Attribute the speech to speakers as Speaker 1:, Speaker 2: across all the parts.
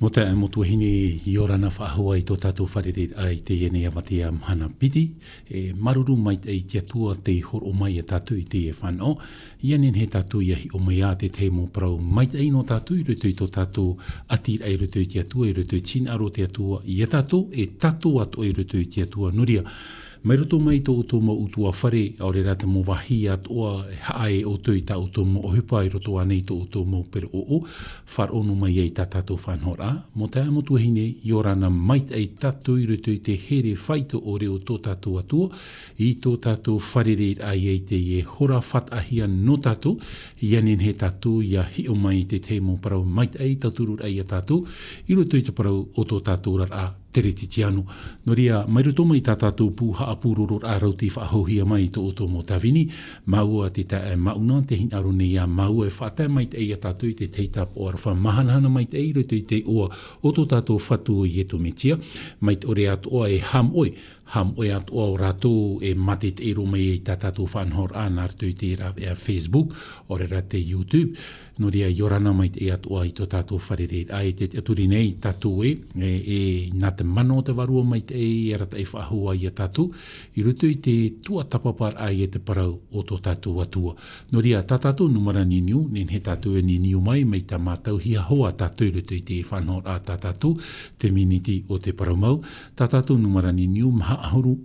Speaker 1: Mo te motuahine i orana whaahua i tō tātou wharere ai te ene awatea mhana piti. Maruru mai te i tia tua te horo mai a tātou i te e whanau. Ianen he tātou iahi o mai a te te mo parau mai te ino tātou i rutu i tō tātou atir ai rutu i tia tua i rutu i tina aro tia tua i a tātou e tātou ato i rutu i tia tua nuria. Mai roto mai tō uto mo utua whare, aore rata mo wahi atoa hae o tui ta uto mo ohipa i roto anei tō uto mo pero o whar ono mai ei tā tātou whanhora. Mo te amotu hine, i orana mai ei tātou i roto i te here whaito o reo tō tātou atua, i tō tātou wharere ai ei te e hora whatahia no tātou, i anen he tātou ia hi o mai te te mo parau mai ei tāturur ai a tātou, i roto i te parau o tō tātou rar tere titiano. No ria, mai roto mai tā tātou pūha a pūroror a rauti whahohia mai tō oto mo tawini, maua te tae mauna, te hin aro nei a maua e whata mai te ei a tātou i te teitap o arwha mahanahana mai te ei roto i te oa o tō tātou whatu i eto metia, mai te ore atoa e ham oi atoa o rātou e mate te ero mai e tā tātou whanhor a nārtu i te Facebook, ore rā te YouTube, no ria i orana mai te e atoa i tō tātou wharere, ai te aturi nei tātou nā te mano te warua mai te e rata e whahua i a tātou, i rutu i te tua tapapar ai e te parau o tō tātou atua. No ria tā tātou numara niniu, nen he tātou e niniu mai tā mātau hia hoa tātou i rutu i te whanhor a tā tātou, te miniti o te parau mau, tā tātou numara niniu, maha ahuru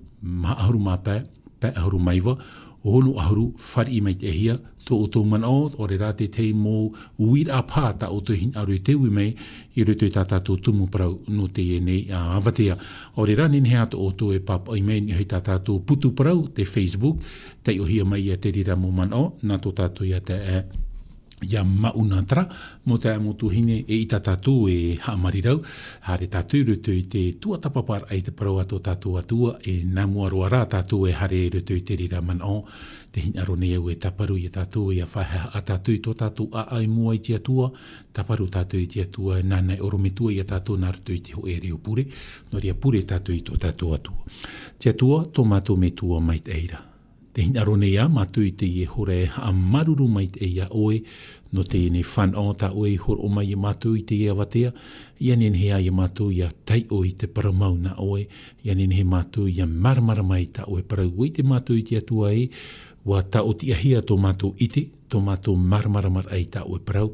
Speaker 1: mā pē ahuru maiwa, o honu ahuru whari mai te hia, tō o tō manao, o re rā te te mō uira pā ta o tō hin aru i te ui mai, i rutu i tā tātou tumu parau no te e nei awatea. O re rā nin hea tō o tō e papa i mei ni hei tā tātou putu parau, te Facebook, te o hia mai a te rira mō manao, nā tō tātou i a te ia maunatra, mo te amotu hine e i tā tātou e haamarirau, hare tātou rutu i te tua tapapar ai te parau ato tātou atua, e nā muaroa rā tātou e hare rutu i te rira manao, te hin aro nei au e taparu i tātou e a whaha a tātou i tō tātou a ai mua i te atua, taparu tātou i te atua, nānei orometua i a tātou nā rutu i te ho e reo pure, no ria pure tātou i tō tātou atua. Te atua, tō mātou me tua mai te eira. Te hin aro nei a mātou i te i hore a maruru mai te ia oe, no te ene whanau ta oe i horo o mai i mātou i te ia watea, ianen hea i mātou i a tai o i te paramau na oe, ianen he mātou i a maramara mai ta oe parau i te mātou i te atua e, wa ta o tia hia tō mātou ite, tō mātou maramaramar ai ta oe parau,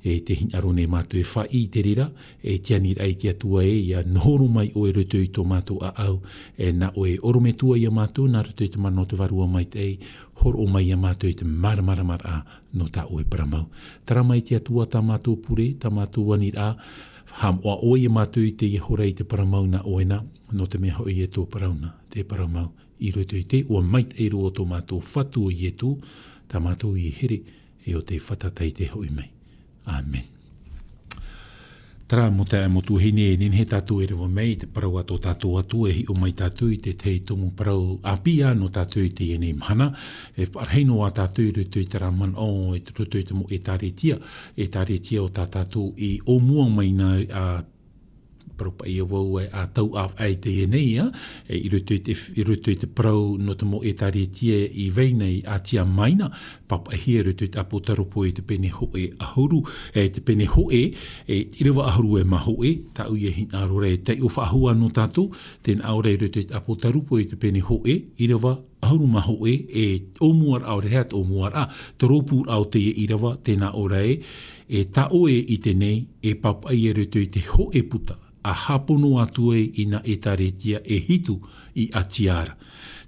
Speaker 1: e te hin aro nei mātou e wha i te rira, e tianir ai te atua e, ia nohoro mai oe rutu i tō mātou a au, e na oe orometua i a mātou, nā rutu i te mano te varua mai te ei, horo o mai i a mātou i te maramaramar a no ta oe paramau. Tara mai te atua ta mātou pure, ta mātou wanir a, ham oa oe i mātou i te i hora i te paramau na oe na, no te mea hoi e tō parauna, te paramau. I roto i te, ua mait e roa tō mātou whatu i e tō, tā mātou i here e o te whatatai te hoi mai. Amen. Tara mo te amotu hine e nin he tātou e rewa mei, te parau ato tātou atu e hi o mai tātou i te te tomu parau apia no tātou i te ene mhana, e parheino a tātou i rutu i tara man o e rutu i te mo e tāretia o tā tātou i o mua mai na a propa ia wau e a tau af ai te enei, i rutu i te parau no te mo e taretia i veinei a tia maina, papa hia rutu i te apotaropo i te pene hoe ahuru, te pene hoe, i rewa ahuru e mahoe, ta uia hin arore, te uwha ahua no tātou, ten aure rutu i te apotaropo i te pene hoe, i rewa ahuru mahoe, e omuar aure heat omuar a, te ropur au te i rewa, tēnā ora e ta oe i te nei, e papa ia rutu i te hoe puta, a hapono atu e ina e taretia e hitu i atiara.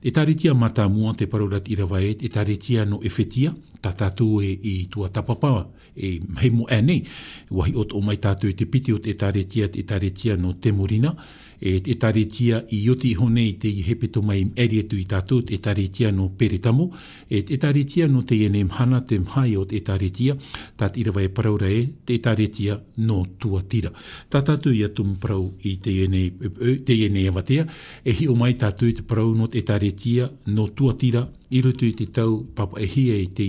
Speaker 1: E taretia mata mua te parorat i rawa e taretia no e whetia, ta tātou e i tua tapapa, e hei mo e nei, wahi ot o mai tātou e te piti o te taretia no te morina, e taretia i oti honei te i hepeto mai erietu i tātou, e taretia no peretamo, e taretia no te ene mhana te mhai o te taretia, tat i rawa e paraura e, te taretia no tuatira. Tā tātou i atum parau i te ene awatea, e hi o mai tātou te parau no te taretia no tuatira, i roto i te tau papa e hia i te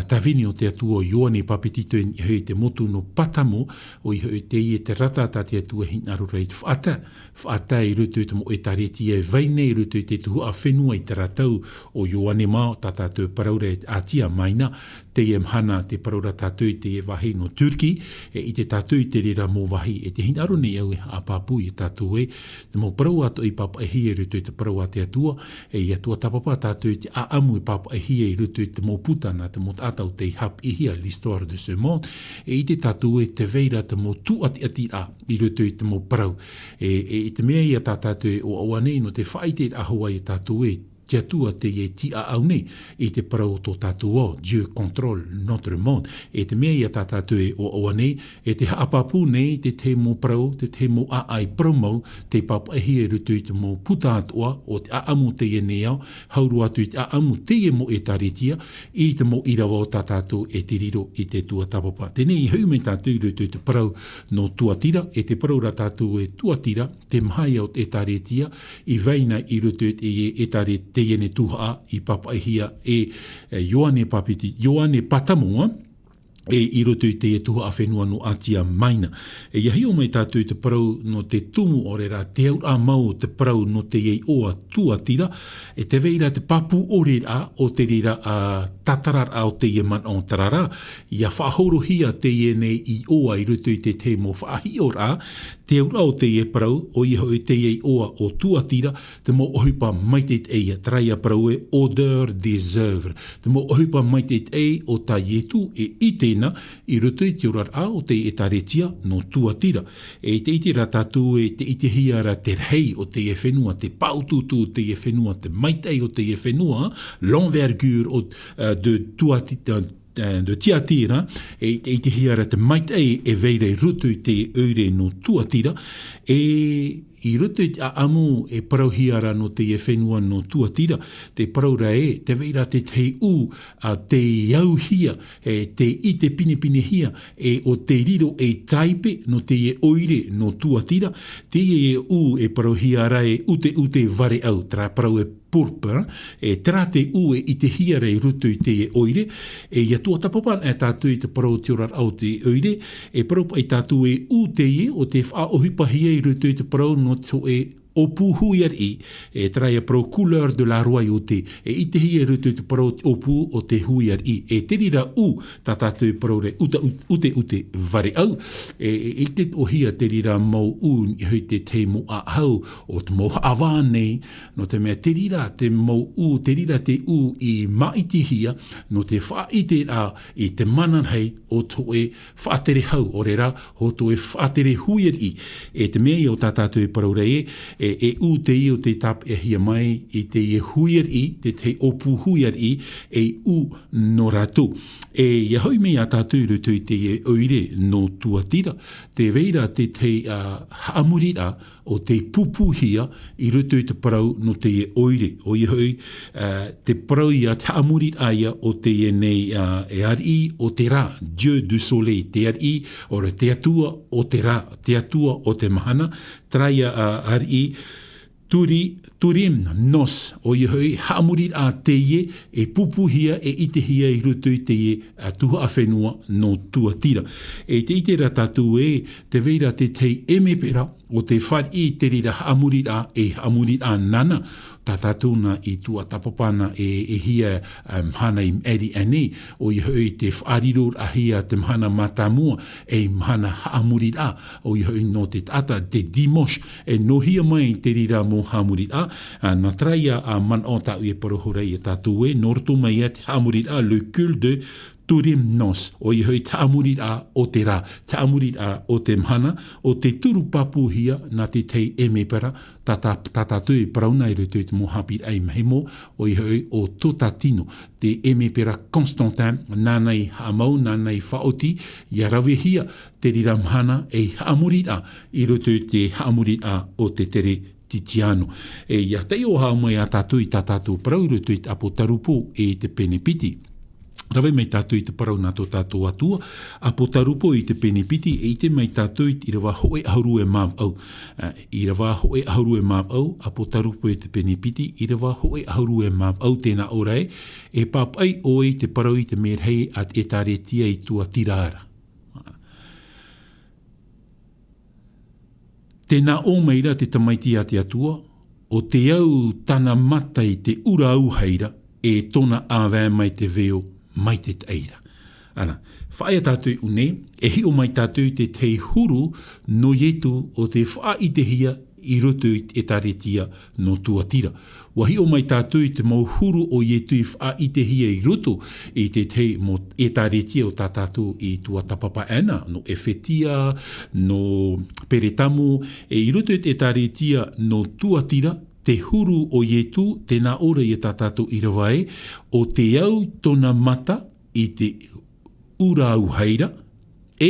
Speaker 1: tawini o te atua o Ioane Papetito i hei te motu no Patamo o i hei te i te ratata te atua hinaru rei te whaata i roto i te mo e tareti e vaine i roto i te tuhu a whenua i te ratau o Ioane Mao tātou paraura e atia maina te e mhana te paraura tātou i te e wahi no Turki i te tātou i te rira mō wahi e te hinaru ni au a papu i tātou e te mo parau ato i papa e hia i roto i te parau a te atua e i atua tapapa tātou i te aamu i papa e hia i roto i te mō putana te mō tātou te hap i hia l'histoire de ce monde e i te tātou e te veira te mō tu ati a i roto i te mō parau i te mea i a tātou e o awane no te whaite i ahua i tātou e te atua te e ti a au nei i te parau tō tātou o Dieu contrôle notre monde e te mea i a tātou e o oa nei e te haapapu nei te mō parau te mō ai promo te papa e hia rutu i te mō puta atua o te aamu te e nei au hauru atu i te aamu te e mō e taritia i te mō irawa o tātou e te riro i te tua tapapa tenei i haume tātou rutu i te parau no tuatira e te parau ra tātou e tuatira te mahai o e taritia i veina i rutu i e taritia te iene tuha i papa e hia Ioane Patamo e i roto i te e tuha a whenua no atia maina. E iahi o mai tātou te parau no te tumu o rera te au a mau te parau no te ei oa tuatira e te veira te papu o rera o te rera a tatarara o te ie man o tarara ia whahorohia te ie nei i oa i roto i te te mo whahi o rā te au o te ie parau o i hoi te ei oa o tuatira te mo ohipa maiteit eia traia parau e odeur des œuvres te mo ohipa maiteit ei o ta ietu e i tēna i roto i te urar a o te e taretia no tuatira e te iti ratatu e te iti hiara te rei o te e whenua te paututu o te e whenua te maitei o te e whenua l'envergure o de tuatira de tiatira e te hiara te maitei e veire rutu i te eure no tuatira e i rutu i amu e parauhiara no te e whenua no tuatira te paraura e te veira te u a te iauhia e te i te pinipine hia e o te riro e taipe no te e oire no tuatira te e u e parauhiara e ute vare au tra parau e purpura e tra te ue i te hiare i rutu i te e oire e ia tua tapapa e tātou i te parau te orar au te oire e parau i tātou e u te e o te wha ohipahia i rutu i te parau no to e opu huiar i e traia pro couleur de la royauté e i te hi e rutu te parau opu o te huiar i e te rira u ta tātou parau re ute vare au e te ohia te rira mau u i hui te mo a hau o te mo awane no te mea te rira te mau u te rira te u i maitihia no te whaite a i te mananhei o to e whaatere hau o re ra o to e whaatere huiar i e te mea i o ta tātou parau re e u te i o te tap e hia mai i te e huiar i, te opu huiar i, e u no ratu. E ia hoi mea tātou rutu i te e oire no tuatira, te veira te haamurira o te pupuhia i rutu i te parau no te e oire. O i hoi te parau i a te haamurira ia o te e nei e ari o te rā, Dieu du soleil, te ari o te atua o te rā, te atua o te mahana, traia ari turim nos o i hoi haamurir a te e pupuhia e itehia i rutu i te a tuha a whenua no tuatira. E te ite ratatu e te veira te emepera o te whar i te rira haamurir a nana ta tātuna i tua tapapana e hia mhana i eri anei o i hoi te wharirur a hia te mhana matamua e mhana haamurir a o i hoi no te tata te dimos e no hia mai te rira mo haamurir a na traia a man o tau e parohorei e tātou e nortu mai e te haamurir a le cul de turim nos, o i hoi tāmurit a o te rā, tāmurit a o te mhana, o te turu papuhia na te tei emepara, tātātui prauna i rutu i te mohapir ai mahemo, o i hoi o totatino, te emepara Constantin, nānei hamau, nānei whaoti, i arawehia te rira mhana e haamurit a, i rutu i te haamurit a o te tere Titiano. E ia tei o hao mai a tātui tātātou praurutu i te apo tarupo e te penepiti. Rawe mai tātou I te parau nā tō tātou atua, a po tarupo I te penipiti, e te mai tātou I rawa hoe ahuru e māw au. I rawa hoe ahuru e māw au, a po tarupo I te penipiti, I rawa hoe ahuru e māw au tēnā orai, e papai oi te parau I te merhei at e tāretia I tua tirara. Tēnā o meira te tamaiti a te atua, o te au tana mata I te ura au heira, e tona āwē mai te veo, mai te teira. Ana, whaia tātou une, e hi o mai tātou te tei huru no yetu o te wha I te hia I roto I e taretia no tuatira. Wahi o mai tātou te mau huru o yetu I wha I te hia I roto I te tei mo e taretia o tātou I tua tapapa ana, no ewhetia, no peretamu, e I roto I te taretia no tuatira, te huru o yetu, tēnā ora I tātou I rawae, o te au tona mata I te ura au heira, e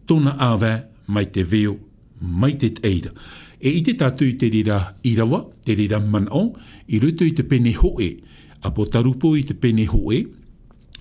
Speaker 1: tona āwē mai te veo, mai te teira. E I te tātou te rira I rawa, te rira manao, I roto I te pene hoe, a po tarupo I te pene hoe,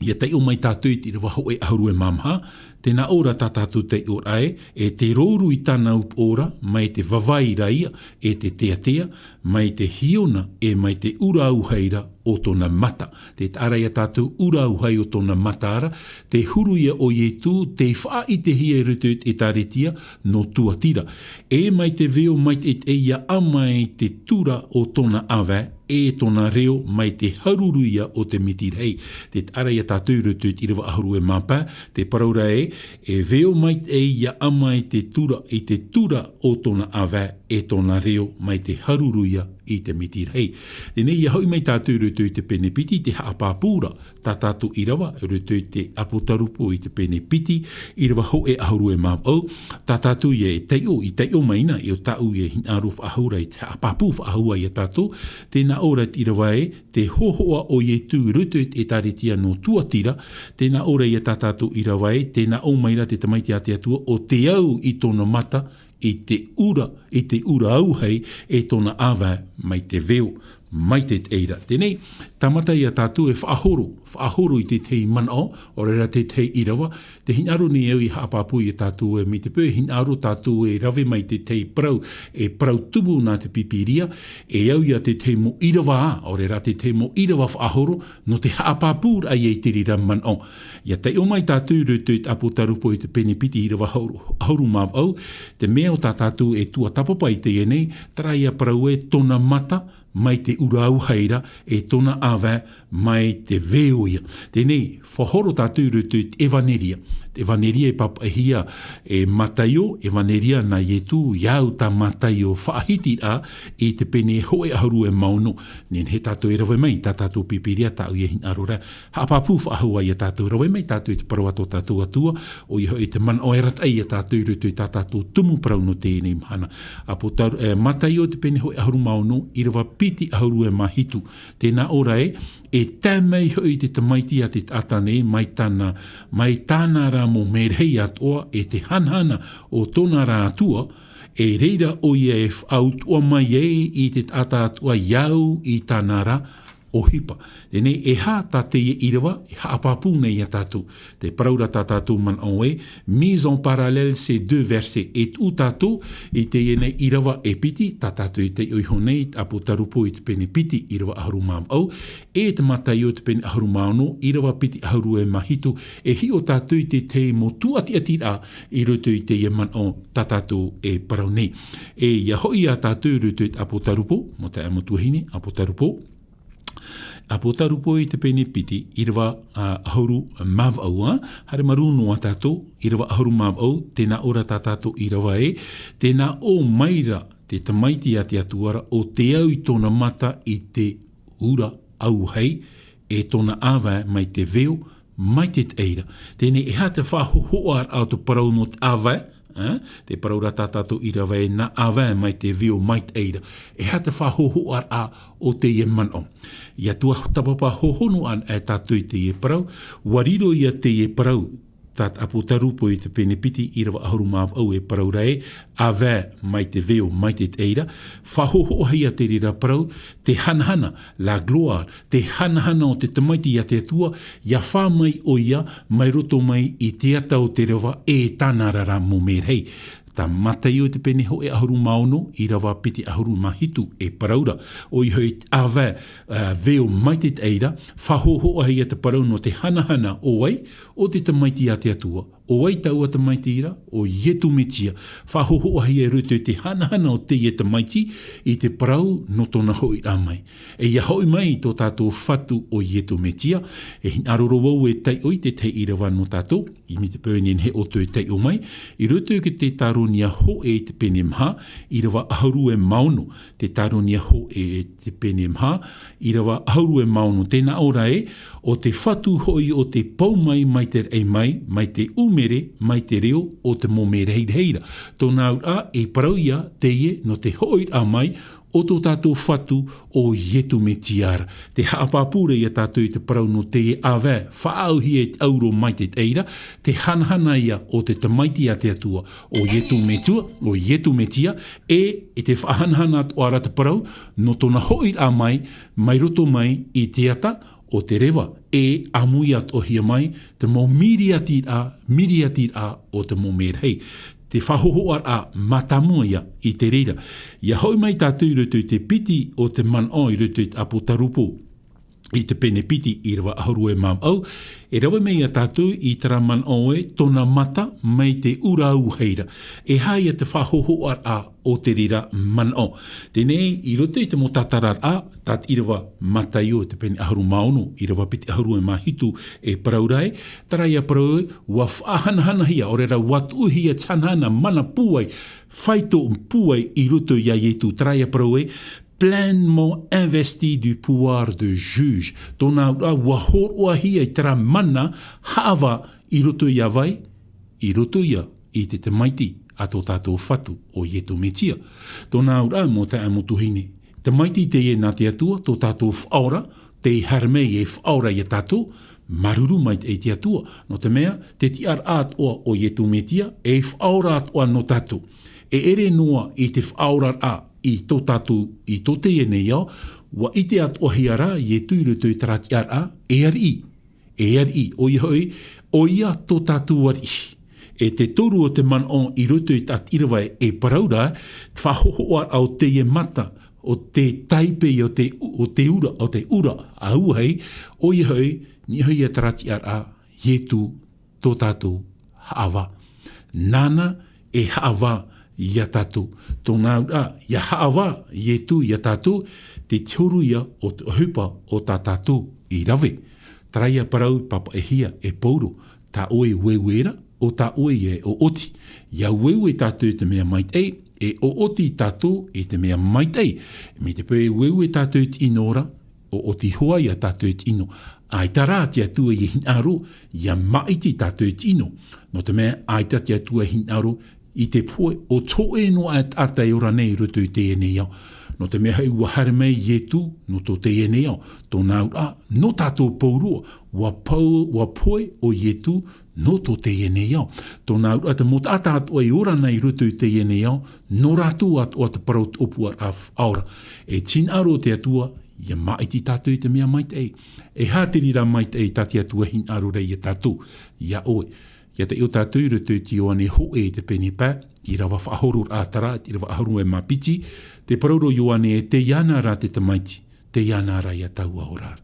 Speaker 1: ia tei o mai tātou I te rawa hoe ahuru e mamha, tēnā ora tātou te orai, e te rouru I tāna up ora, mai te wawai raia, e te tea, mai te hiona, e mai te ura au heira o tona mata. Te tārai a tātou ura au hei o tona mataara, te huruia o yetu, te wha I te hia rutu e tāretia no tuatira. E mai te veo mai te eia amai te tura o tona awe, e tona reo mai te haruruia o te mitirhei. Te tārai a tātou rutu I rawa ahuru e mapa, te paraura e veo mai te eia amai te tura I te tura o tona awe, e tona reo mai te haruruia I te mitirhei. Tēnei ia hoi mai tātou rutu I te penepiti, te haapapura, tātou I rawa, rutu I te apotarupo I te penepiti, I rawa ho e ahuru e māwau, tātou ia e teio maina, I o tau ia hinaru whaahura I te haapapu whaahua I a tātou, tēnā ora I rawa te hohoa o yetu rutu e tāretia no tuatira, tēnā ora I a tātou I rawa tēnā o maira te tamaiti a te atua, o te au I tōna mata, I te ura au hei, e tōna awa mai te veo, mai te eira. Tēnei, tamata I a tātou e whaahoro I te tei manao, o reira te tei irawa, te hinaro ni au I haapapu I a tātou e mi te pē, hinaro tātou e rawe mai te tei prau, e prau tubu nā te pipiria, e au I a te tei mo irawa a, o reira te tei mo irawa whaahoro, no te haapapu ai e te rira manao. Ia te o mai tātou rutu I apotarupo I te penipiti I rawa hauru māwau, te mea o tātou e tua tapapa I te enei, tarai a parau e tona mata, mai te ura au heira, e tona awe mai te veoia. Tēnei, whahoro tātou rutu evaneria. Evaneria e papahia e mataio, evaneria na yetu, iau ta mataio whaahiti a, e te pene hoe aharu e mauno. Nen he tātou e rawe mai, tātou pipiria, tāu e hinarora, hapapu whaahua I a tātou rawe mai, tātou e te parawato tātou atua, o iho e te man oerat ai a tātou rutu I tātou tumu prau no tēnei mahana. Apo mataio te pene hoe aharu mauno, I rawa piti aharu e mahitu. Tēnā ora e tēmei hoi te tamaiti a te atane, mai tāna rā mo merhei atoa, e te hanhana o tōna rā atua, e reira o ia e whautua mai I te ata atua iau I tāna rā o hipa. Tēnei, e hā tā te irawa, e haapapu nei a tātou. Te paraura tā tātou man oe, mise en parallèle ces deux versets. Et u tātou, I te ene irawa e piti, tā tātou I te oiho nei, apo tarupo I te pene piti, irawa aharu māw au, e te matai o te pene aharu māno, irawa piti aharu e mahitu, e hi o tātou I te te mo tuati atira, I roto I te man o tā tātou e parau nei. E ia hoi a tātou roto I te apo tarupo, mo te amotuahine, apo tarupo, apotarupo I te pene piti, I rawa ahuru mav au, hare maru noa tātou, I rawa ahuru mav au, tēnā ora tātou I rawa tēnā o maira te tamaiti a te atuara, o te au I tōna mata I te ura au hei, e tōna awa mai te veo, mai te eira. Tēnei e hā te whahohoar au te parau no te awa, te paraura tātātou I rawa na awa mai te veo mai te eira. E hā te whahohoar a o te ie manao. Ia tua tapapa hohono an e tātou I te ie parau, wariro I a te ie parau, tat apu tarupo I te penepiti I rawa ahuru maav au e parau rai, a vē mai te veo mai te teira, whahoho hia te rira parau, te hanahana, la gloire, te hanahana o te tamaiti a te atua, ia wha mai o ia, mai roto mai I te ata o te rewa e tānarara mo merhei. Ta matai o te pene ho e ahuru maono I rawa piti ahuru mahitu e paraura. O I hoi awe veo mai te eira, whahoho ahi a te parau no te hanahana o ai, o te tamaiti a te atua. O ai tau a tamaiti ira, o ietu metia. Whahoho ahi e ruto te hanahana o te ie tamaiti I te parau no tona hoi a mai. E ia hoi mai tō tātou whatu o ietu metia, e hin aroro wau e tei oi te tei irawa no tātou, I mi te pēnien he o tui tei o mai, I ruto ki te taronia ho e te pene mha, I rawa ahuru e maono, te taronia ho e te pene mha, I rawa ahuru e maono, tēnā ora e, o te whatu hoi o te pau mai, mai te rei mai te umere, mai te reo, o te momere heireira. Tōnā ura e parauia te ie no te hoi a mai, o tō tātou whatu o ietu me tiara. Te haapapura I a tātou I te parau no te e awē, whaauhi e te auro mai te teira, te hanahana ia o te tamaiti a te atua o ietu me tua, o ietu me tia, e te whahanahana o ara te parau, no tōna hoi a mai, mai roto mai I te ata, o te rewa, e amui at o hia mai, te mo miriatir a o te mo merhei. Te whahoho a matamua ia I te reira. Ia hoi mai tātou rutu te piti o te man o I rutu te apo tarupo I te pene piti I rawa ahuru e mam au. E rawa mei a tātou I tara man o e tona mata mai te urau heira. E hai a te whahoho a o te rira man o. Tēnei I roto I te mo tatarar a, tat I rawa matai o te pene ahuru maono, I rawa piti ahuru e mahitu e paraurai, tara ia parau wa whahanahana hia, o reira watu hia tanhana mana puai, whaito puai I roto ia ietu, tara ia parau e, pleinement investi du pouvoir de juge. Tōnā ura wahor oa hia I tera mana hawa I roto ia vai, I roto ia I te maiti a tō tātou whatu o ietu metia. Tōnā ura mō te amotuhine. Te maiti te e nā te atua, tō tātou whaora, te harmei e whaora I a tātou, maruru mai te te atua. No te mea, te ti ar at oa o ietu metia, e whaora at oa no tātou. E ere noa I te whaora a I tō tātou, I tō te ene iau, wa I te at ohiara, I e tūrutu I tarati ar a, e ari, o I hoi, o ia tō tātou ari. E te toru o te man on I rutu I tat irawai e paraura, whahoho ar au te e mata, o te taipe o te ura, a uahei, o I hoi, ni hoi a tarati ar a, ietu tō tātou haava. Nana e haava, ia tātou. Tōnā ura, ia haava, ietu, ia tātou, te teoru ia o te hupa o tā tātou I rawe. Traia parau papa e hia e pauro, tā oe wewera, o tā oe e o oti. Ia wewe tātou te mea maitei, e o oti tātou e te mea maitei. Me te pēe wewe tātou te inora, o oti hoa ia tātou te ino. Ai tara te atua I hinaro, ia maiti tātou te ino. No te mea, ai ta te atua hinaro, I te poe o tō e no ata e ora nei rutu I te ene iau. No te mea hei ua haremei ietu no tō te ene iau. Tōnā ura, no tātou paurua, wa poe o ietu no tō te ene iau. Tōnā ura, te mot ata atu e ora nei rutu I te ene iau, no ratu atu o te parau opu ar aura. E tin aro te atua, ia maiti tātou I te mea maitei. E hātiri ra maitei tāti atua hin aro rei e tātou, ia oe. Ia te eo tātou rutu ti o ane ho e te pene pā, I rawa whahoru ātara, I rawa ahuru e mapiti, te parauro i o ane e te iana rā te tamaiti, te iana rā ia tau ahorar.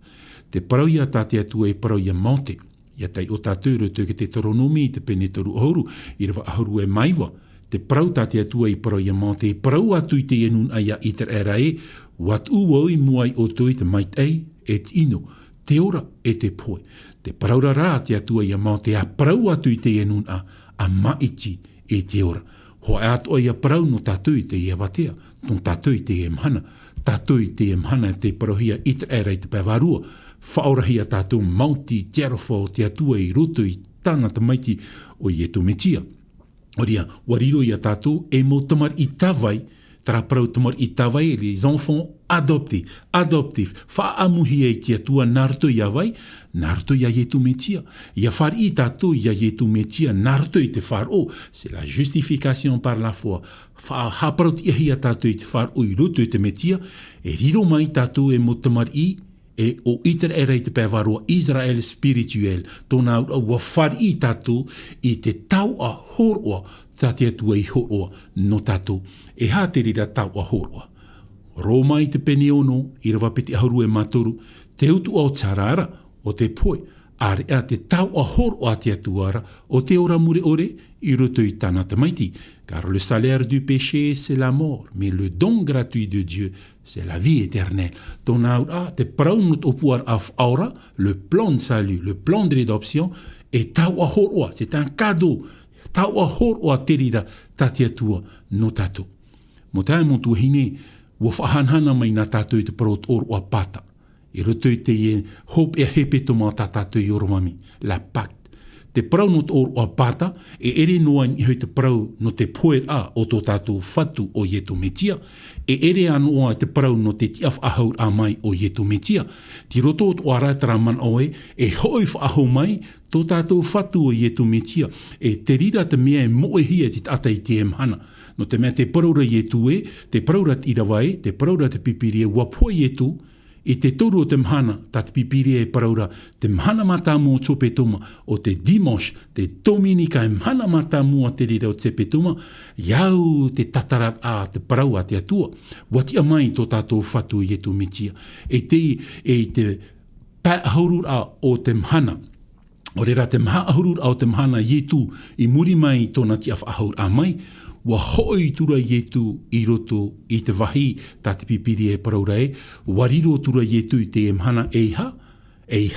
Speaker 1: Te parau ia tāte atua e parau ia maute, ia te o tātou rutu ke te toronomi I te pene toru ahuru, I rawa ahuru e maiwa, te parau tāte atua I parau ia maute, e parau atu I te enun aia I te era e, wat uoi muai o tui te maitei, e tino, te ora e te poe. Te paraura rā te atua ia mau te a parau atu I te enun a maiti e te ora. Ho e atua ia parau no tātou I te ia watea, ton tātou I te e mhana. Tātou I te e mhana te parohia I te era I te pēwarua. Whaorahia tātou mauti te arofa o te atua I roto I tāna tamaiti o ietu metia. Oria, wariro ia tātou e mo tamar I tawai tra prau tamar I tawai, les enfants adoptif, whaamuhi e tia tua narto ia vai, narto ia ietu metia. Ia far I tato ia ietu metia, narto I te far o. C'est la justification par la foi. Haparot ia tato I te far o I roto I te metia, e riro mai tato e mo tamar I, e o iter era I te pevaroa Israel spirituel, tōna ua far I tato I te tau a horoa, tatea tua I horoa no tato, e ha te rira tau a horoa. Roma I te pene ono, I rawa peti ahuru e matoru, te utu o tarara, o te poe, are a te tau a horoa te atuara, o te ora mure ore, I roto I tana te maiti, car le salaire du péché, c'est la mort, mais le don gratuit de Dieu, c'est la vie éternelle. Ton aura, te praunut au pouvoir af aura, le plan de salut, le plan de rédemption, et tau a horoa, c'est un cadeau, tau a horoa te rira, tatia tua, no tato. Mo tae mo tu hine, ua whahanhana mai nā tātou I te parot oroa pata. I roto I te ie hope e hepe toma tā tātou I oromami, la pacte. Te prau no te oroa pata, e ere noa I hoi te prau no te poer a o tō tātou whatu o ietu metia, e ere anoa te prau no te tiaf ahaur a mai o ietu metia. Ti roto o tō aratara man oe, e hoi whaahau mai, tō tātou whatu o ietu metia, e te rira te mea e moe hia ti tata I te emhana. No te mea te praura ietu e, te praura te irawai, te praura te pipirie, wapoe ietu, I te toru o te mhana, ta te pipirie e praura, te mhana mata mua tōpetuma, o te dimanche, te dominika e mhana mata mua te rira o te petuma, iau te tatarat a te praua te atua. Watia mai tō tātou whatu I etu metia. E te pāhurur a o te mhana, o rera te mahahurur a o te mhana ietu, I muri mai tōna tiaf ahur a mai, wa hoi tura ietu I roto I te wahi tā te pipiri e paraura e, wariro tura ietu I te emhana e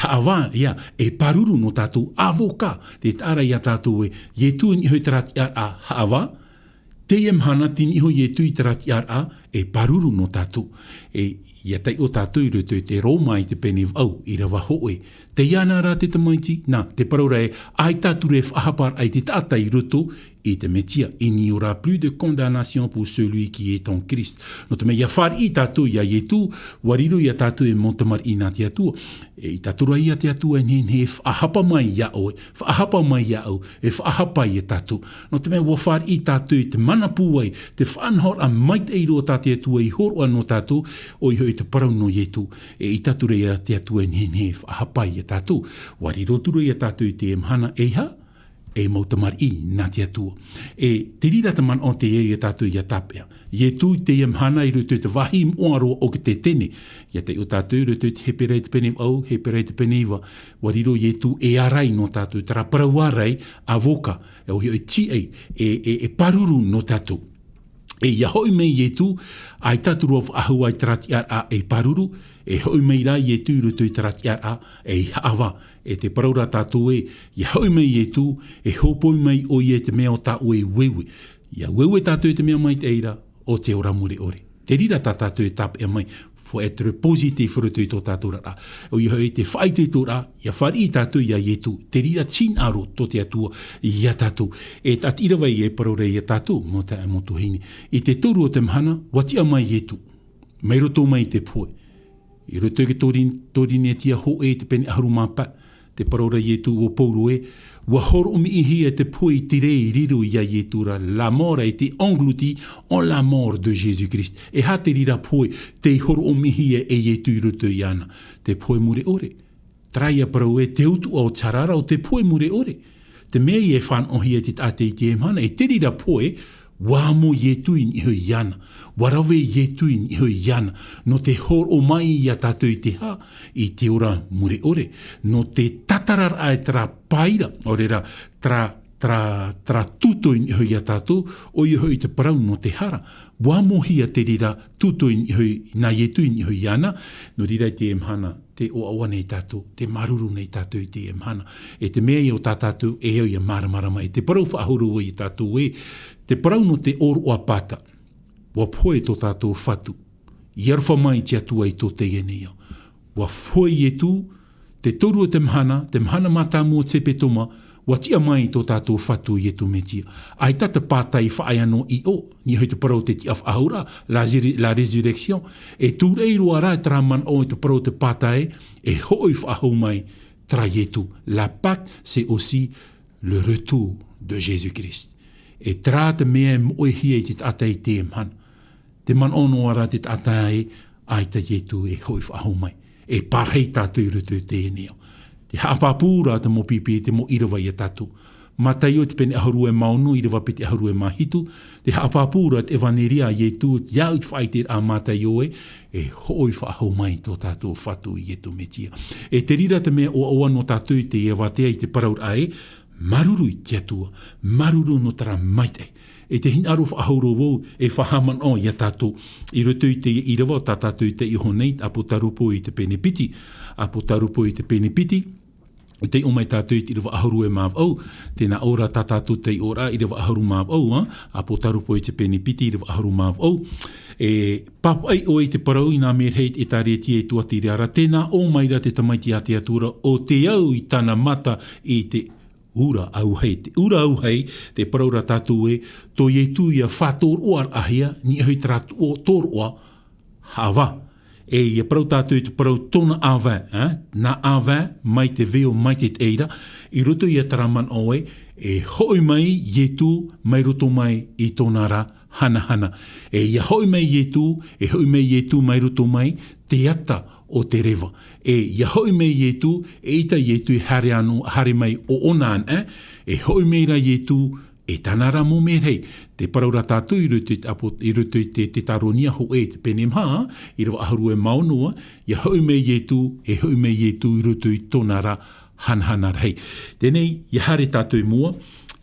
Speaker 1: hawa, e paruru no tātou avoka, te tāra ia tātou e, ietu I hoi tarati ar a hawa, te emhana tini hoi ietu I tarati ar a, e paruru no tātou. E ia tai o tātou I roto te Roma I te pene au, I rawa hoe. Te iana rā te tamaiti, te paraura e, ai tātou re whahapar ai te tātai I roto, I te metia, il n'y aura plus de condamnation pour celui qui est en Christ. No te me ia whar I tātou ia ietu, wariro ia tātou e montamar I nā te atua. E I tātou ia te atua e he whahapa mai ia au, whahapa mai ia au, e whahapa I tātou. No te me wa whar I tātou I te manapu ai, te whanhor a mait eiro tā te atua I horoa no tātou, o I hoi te parau no ietu, e I tātou ia te atua e he whahapa I tātou. Wariro turu ia tātou I te emhana eha, e mautamar I nā te atua. E te rira te man o te e tātou ia tāpea. Ie tū te emhana I roto te wahi moaroa o ke te tene. Ia te o tātou I roto te heperei te pene au, heperei te pene iwa. Wariro ie tū e arai no tātou, tara parauarai avoka. E o hio e ti ei, e paruru no tātou. E ia hoi mei ie tū, ai tāturu of ahu ai tarati ar a e paruru, e hoi mei rai ie tū roto I tarati ar a e hawa, e te paraura tātou e, ia hoi mei ie tū, e hopoi mei o ie te mea o tā ue wewe. Ia wewe tātou e te mea mai te eira, o te ora mure ore. Te rira tātou e tāpe a mai, for être positif roto I tō tātou rara. O ia hoi te whai te tō rā, ia whari I tātou ia ietu, te rira tin aro tō te atua ia tātou. E tat irawai e paraure ia tātou, mo ta e motu hini. I te toru o te mhana, watia mai ietu, mai roto mai te poe. I roto ke tōrine tia ho e te pene aharu māpa, te paraure ietu o pouru e, wa hor umi ihi e te poe tire I riro ia ietura, la mort a été engloutie en la mort de Jésus-Christ. E ha te rira poe, te hor umi ihi e ietu I roto I ana. Te poe mure ore. Traia parau e te utu o tarara o te poe mure ore. Te mea I e whan ohi e te tate I te emhana, e te rira poe, wamo ietu I hoi iana. Warawe ietu I hoi iana. No te hor o mai ia tātou I te ha, I te ora mure ore. No te tatarar ai tra paira, orera tra tuto I hoi ia tātou, o I hoi te parau no te hara. Wamo hia te rira tuto I hoi, na ietu I hoi iana, no rira I te emhana, te o awa nei tātou, te maruru nei tātou I te emhana. E te mea I o tātou, e hoi a maramarama, e te parau whaahuru I tātou e, te parau no te oro a pata, wa poe tō tātou whatu, I arwha mai te atua I tō te enea. Wa poe e tū, te toru o te mhana mata mua te petoma, wa tia mai tō tātou whatu i tu metia. Ai tata pātai whaai anō i o, ni hoi te parau te ti ahura, la résurrection, e tūrei roa rā tra man o te parau te pātai, e hoi whaahau mai tra yetu. La Pâque, c'est aussi le retour de Jésus-Christ. E tra te mea oi hia i te atai te man. Te man ono ara te atai ai ta yetu e hoi whaahau mai. E parhei tātou rutu te eneo. Te hapapūra te mo pipi te mo irawa i a tātou. Matai o te pene aharu e maunu, irawa pe te aharu e mahitu. Te hapapūra te evaneria i etu, iau te whai te a matai oe, e hoi whaahau mai tō tātou whatu i etu metia. E te rira te mea o aua no tātou te ewatea i te paraur ae, maruru i te atua, maruru no tara maitei. E te hinaru whaahuru wau e whahaman o i a tātou. I roto i te irawa o tā tātou te iho nei, apo tarupo i te penepiti. Apo tarupo i te penepiti. I te umai tātou i te irawa aharu e māw au. Tēnā ora tā tātou te ora i irawa aharu māw au. Apo tarupo i te penepiti i irawa aharu māw au. E papai o i te parau i nā merheit e tā reti e tuatiri ara. Tēnā o maira te tamaiti a te atura o te au i tāna mata i te ura au hei. Te ura au hei, te paraura tātou e, tō ietu ia whātor oar ahia, ni hoi tōr oa, hawa. E ia parau tātou te parau tōna awa, nā awa, mai te veo, mai te eira, i roto ia taraman oe, e hoi mai ietu, mai roto mai i tōna ra, hana. E ia hoi mai ietu, mai roto mai, te ata o te rewa. E ia hoi mai ietu, e ita ietu i hare mai o onan, e hoi mai ra ietu, e tanara mo merei. Te paraura tātou i roto i te taronia ho e te penemha, i rawa aharu e maunua, ia hoi mai ietu, e hoi mai ietu i roto i tonara hanhana rei. Tēnei, ia hare tātou i mua,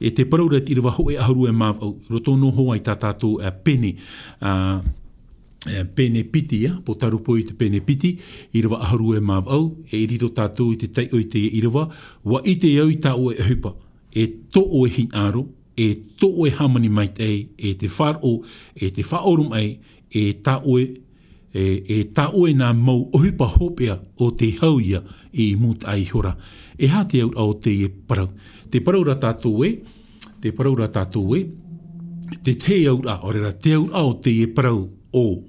Speaker 1: e te paraura i rawa ho e aharu e māw au, roto no hoa i tā tātou pene, pene piti, po tarupo i te pene piti, i rawa aharu e māw au, e riro tātou i te tai o i te i rawa, wa i te au i tā o e hupa, e to o e hin aro, e to o e hamani mai tei, e te wharo, e te whaorum ai, e tā oe nā mau ohipa hopea o te hauia i mut ai hora. E hā te au au te parau. Te paraura tātou e, te te aura, orera, te au au te parau o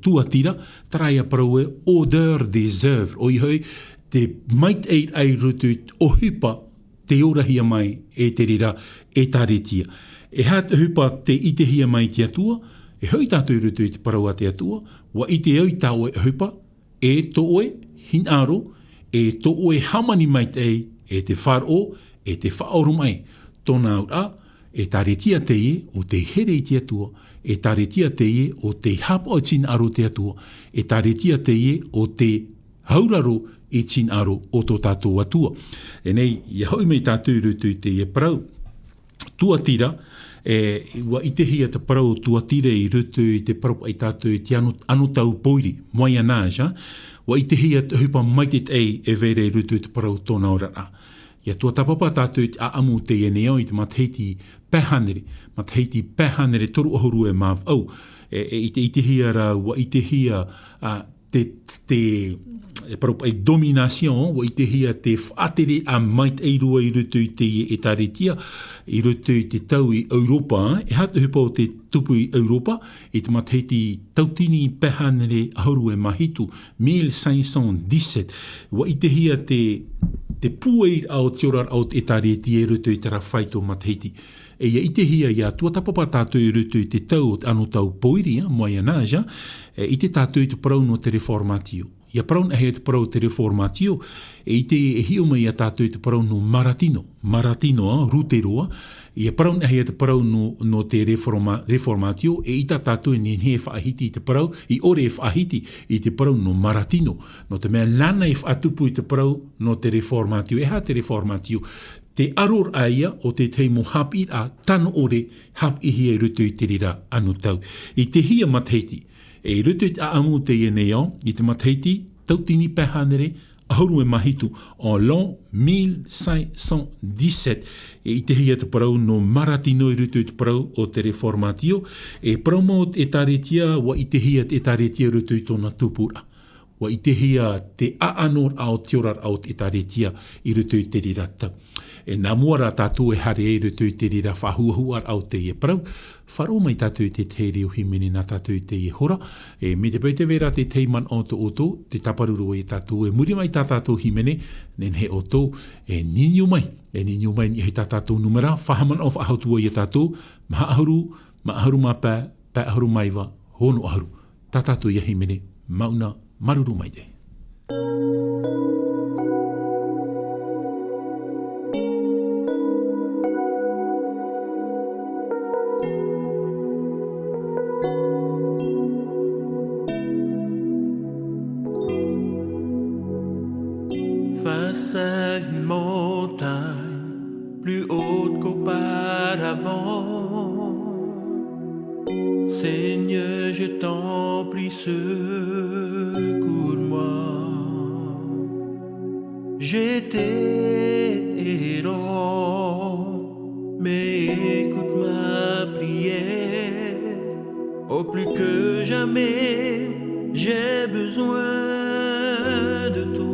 Speaker 1: tuatira, taraia parau e odeur des œuvres, o ihoi, te mait ai rutu ohipa te orahia mai e te rira e tā retia. E hā te hupa te itehia mai te atua, e hoi tātou rutu i te paraua te atua, wa i te au tā oe hupa, e to oe hinaro, e to oe hamani mai e te wharo, e te whaoro mai. Tōna ura, e tā retia te e o te here i te atua, e tā retia te e o te hapa o tin aro te atua, e tā retia te e o te hauraro i tin aro o tō tātou atua. E nei, i hoi mei tātou rutu i te e parau. Tuatira, wa i te hia te parau tuatira i rutu i te parau ai tātou i te anotau poiri, moai anāja, wa i te hia te hupa maitit ei e vere i rutu i te parau tōna ora. Ia tua tapapa tātou i te aamu te eneo i te matheiti pēhanere toru ahuru e māw au. I te hia ra, wa i te hia e domination, wa i te hia te whaatere a mait eirua i rutu i te e taretia, i rutu i te tau i Europa, e hata hupa o te tupu i Europa, i te matheiti tautini pēhanere ahuru e mahitu, 1517, wa i te hia te puei au te orar au e tareti e rutu i te rawhaito matheiti. E ia i te hia ia tua tapapa tātou i rutu i te tau anu tau poiri, moai anāja, i te tātou i te parau no te reformatio. Ia parau na hea te parau te reformatio, e i te hio mai a tātou i te parau no Maratino, Ruteroa, ia parau na hea te parau no te reformatio, e i tā tātou ni he whaahiti i te parau, i ore e whaahiti i te parau no Maratino, no te mea lana e whaatupu i te parau no te reformatio, e hā te reformatio, te aror aia o te teimo hapi a tano ore hapi hia i rutu i te rira anu tau. I te hia matheiti, e rutu i te aamu te eneo, i te matheiti, tautini pēhanere, ahuru e mahitu, o l'an 1517, e i te hia te parau no Maratino i rutu i te parau o te reformatio, e parau mo e taretia, wa i te hia te taretia rutu i tōna tupura. wa i te hia te aanor ao tiorar au te taretia i rutu i te rirata. E nā mua rā tātou e hare e rutu i te rira whahuahuar au te ie parau, wharo mai tātou i te te reo himene nā tātou i te ie hora, me te pau te vera te teiman oto, te taparuru e tātou, e muri mai tā tātou himene, nen he oto, e ninyo mai ni hei tā tātou numera, whahaman o whahautua i tātou, maaharu mapā, pāharu maiwa, hono aharu, tā tātou i himene, mauna, maruru mai te.
Speaker 2: Face à une montagne plus haute qu'auparavant, Seigneur, je t'en prie, secours-moi. J'étais errant, mais écoute ma prière. Oh, plus que jamais, j'ai besoin de toi.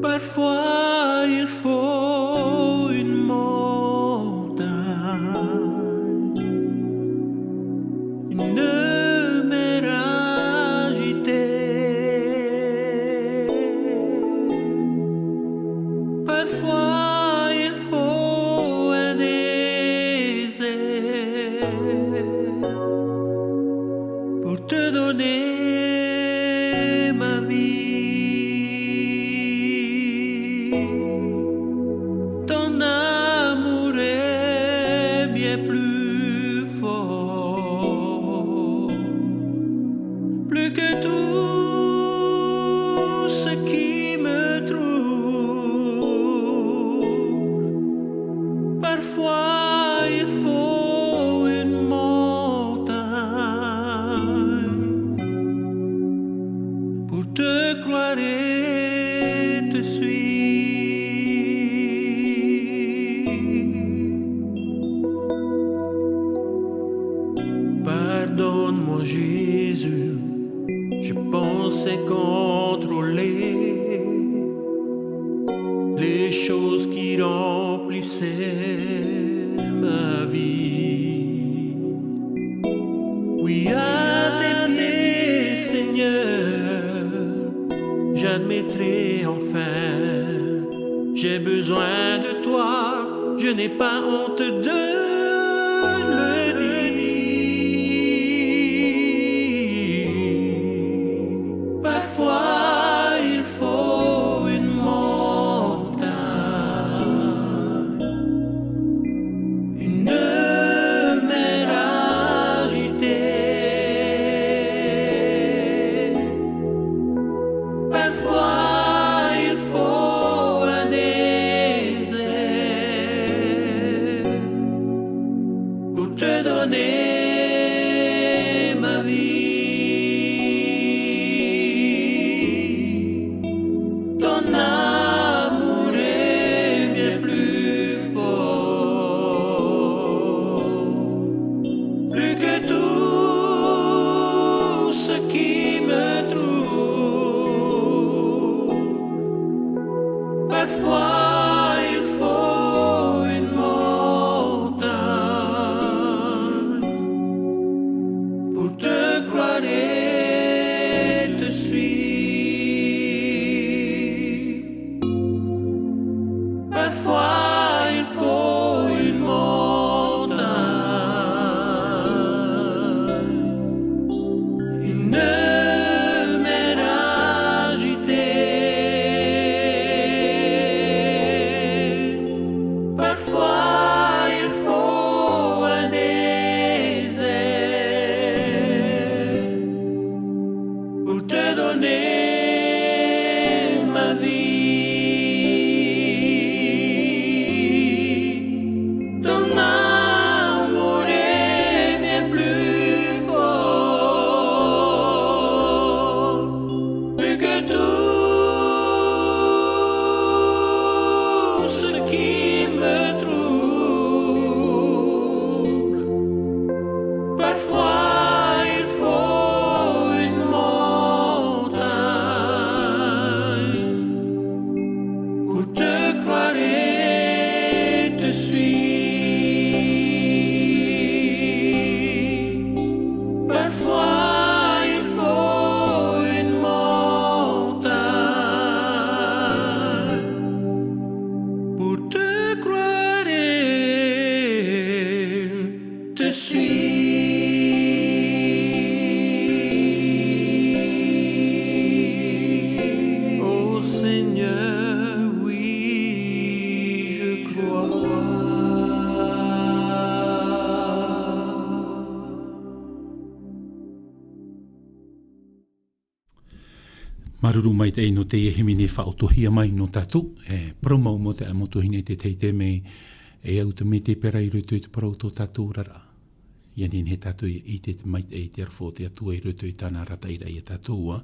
Speaker 2: Parfois il faut une montagne, une mer agitée. Parfois il faut un désert pour te donner ma vie. Ton amour est bien plus fort, plus que tout ce qui me trouble. Parfois il faut une montagne pour te croire et te suivre. Pardonne-moi Jésus, je pensais contrôler les choses qui remplissaient ma vie. Oui, à tes pieds, Seigneur, j'admettrai enfin, j'ai besoin de toi, je n'ai pas honte de le dire. Parfois il faut une montagne, une mer agitée. Parfois il faut un désert pour te donner ma vie. Ton amour est bien plus fort, plus que tout ce qui me trouble. Parfois il faut une montagne suis. Ô Seigneur, oui, je crois.
Speaker 1: Maruru mai te no te himine whaotohia mai no tātou, promau mo te amotohine te teite me au te me te pera I rutu I te parau tō tātou rara. Ianin he tātou I te mai te te arwho te atua I rutu I tāna rata ira I tātou.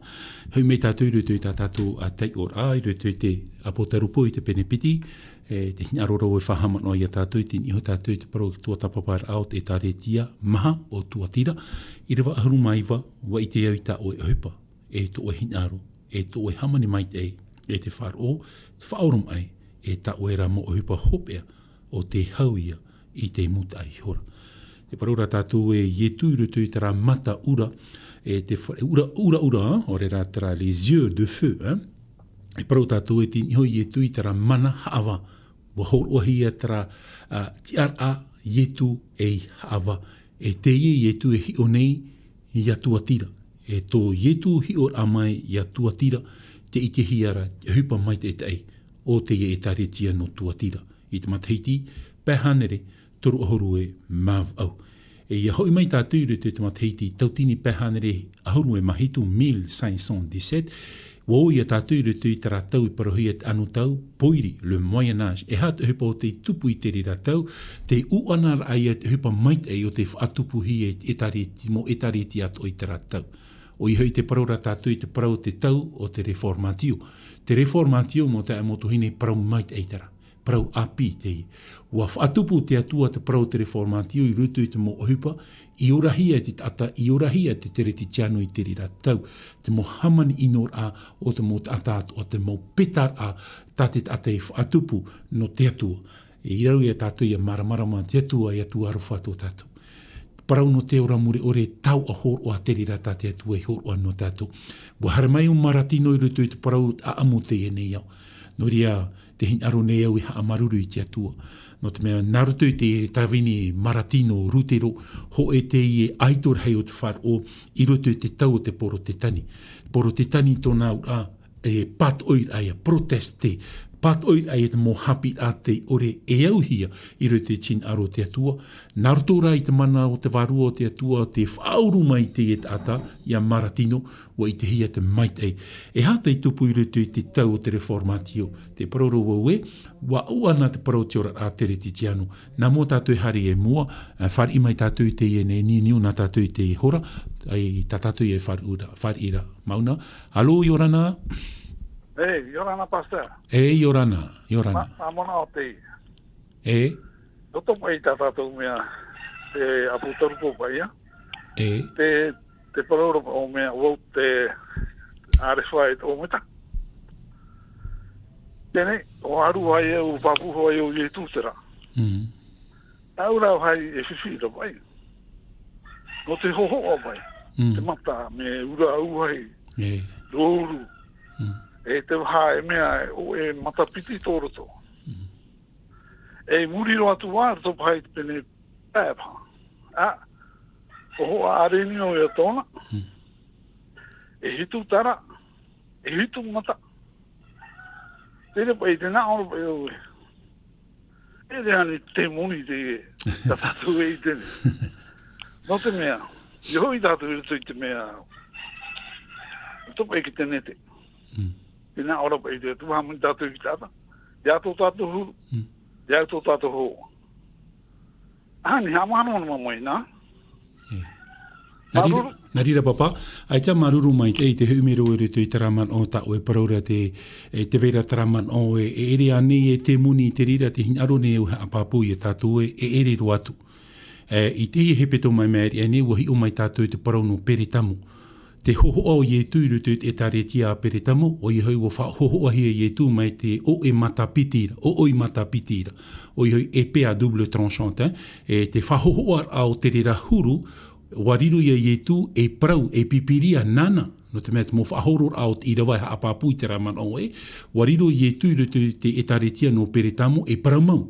Speaker 1: Hau me tātou I rutu I tātou a tei or a I rutu I te apotarupo I te penepiti, te hinaroro e whahamano I a tātou, te niho tātou I te parau tua tapapar ao te tāretia maha o tuatira. I rewa ahuru maiwa wa I te au I tā oe hupa, e to oe hinaro. E to e hamani mai te te wharo, te whaorum ai, e ta oera mo hupa hopea o te hauia I te muta ai hora. Te parura tātou e yetu rutu I tera mata ura, e te ura, o re rā tera les yeux de feu, E parau tātou e te niho yetu I tera mana haava, wa hor ohi e tera tiar a yetu e haava, e te yetu e hi o nei I atua tira. E tō yetu hi or amai I a tuatira, te ite hiara, hupa mai te ei, o te e taretia no tuatira. I te matahiti, pēhanere, toru ahoru e mav au. E ia hoi mai tātou te matahiti, tautini pēhanere ahoru e mahitu 1517, wo ia tātou I te rātau I parohi et anu tau, poiri, le Moyen Âge, e hata hupa o te tupu I te rātau, te uanar ai e hupa mai te o te whaatupu hi e tareti, mo e tareti ato I te rātau. O I hoi te parau tātou I te parau te tau o te reformatio. Te reformatio mo te amotohine parau mai te eitara. Parau api te I. Ua whaatupu te atua te parau te reformatio I rutu I te mo ohupa, I orahia te tata, I orahia te tereti tiano I te rira tau. Te mo hamani inor a o te mo tata o te mo petar a tate tata I whaatupu no te atua. E I rau I a tātou I a maramarama te atua I atua aruwha tō tātou. Parau no te ora mure ore tau a hor o a te rira tāte atua I hor o no tātou. Wa hara mai o maratino I rutu I te parau a amu te e nei au. No ria te hin aro nei au I haa maruru I te atua. No te mea narutu I te tawini maratino rutero ho e te I e aitor hei o te whar o I rutu I te tau o te poro te tani. Poro te tani tōna ura e pat oir aia, proteste. Pat oir ai te mo hapi a te ore e au hia I rutu tin aro te atua. Narutora I te mana o te varua o te atua, te whauru mai te e ata I a maratino wa I te hia te maitei. E hata I tupu I rutu I te tau o te reformatio. Te paroro waue, wa uana te parau te ora a te reti tiano. Nā mō tātou hari e mua, whar imai tātou te e ne niu nā tātou te hora, ai tā tātou e whar ira mauna. Alo, Yorana?
Speaker 3: Yorana pastor.
Speaker 1: Yorana.
Speaker 3: Amona o te.
Speaker 1: Toto
Speaker 3: mai tātou mea te aputarupo pai ia. Te paroro o mea wau te areswai o meta. Tēnei, o aru ai e o papuho ai o Ietu tera. Aura hai e whiwhira pai. No te hoho o pai. Te mata me ura au hai. Rouru. E te waha e mea o e matapiti tōroto. E muri roa tu wāra tō pai te pene pēpa. O hoa areni o ia tōna. E hitu tara. E hitu mata. Tere pai te nā ora pai oe. E re hane te moni te tātou e I tene. No te mea. I hoi tātou e te mea. Tō pai ki te nete. Pina ora pai te tu hamu tātou ki tāta. Ia tō tātou huru. Ia tō tātou ho. Ni hamano na mamoi nā.
Speaker 1: Narira papa, ai tā maruru mai te humero e rutu I te raman o ta o e paraura te vera taraman o e ere ane e te muni I te rira te hinaro ne o hapapu I tātou e ere roatu. I te I hepeto mai meri ane wahi o mai tātou te parau no peretamu. Te hoho au Ietu rutu e taretia a peretamu, o I hoi o wha hoho ahi e Ietu mai te o e matapitira, o I matapitira. O I hoi e pea double tranchant, e te wha hoho au te rera huru, wariru I Ietu e prau, e pipiria nana, no te mea te mo whahoror au I rawai haapapu I te raman o e, wariru Ietu rutu te e taretia no peretamu e prau mau.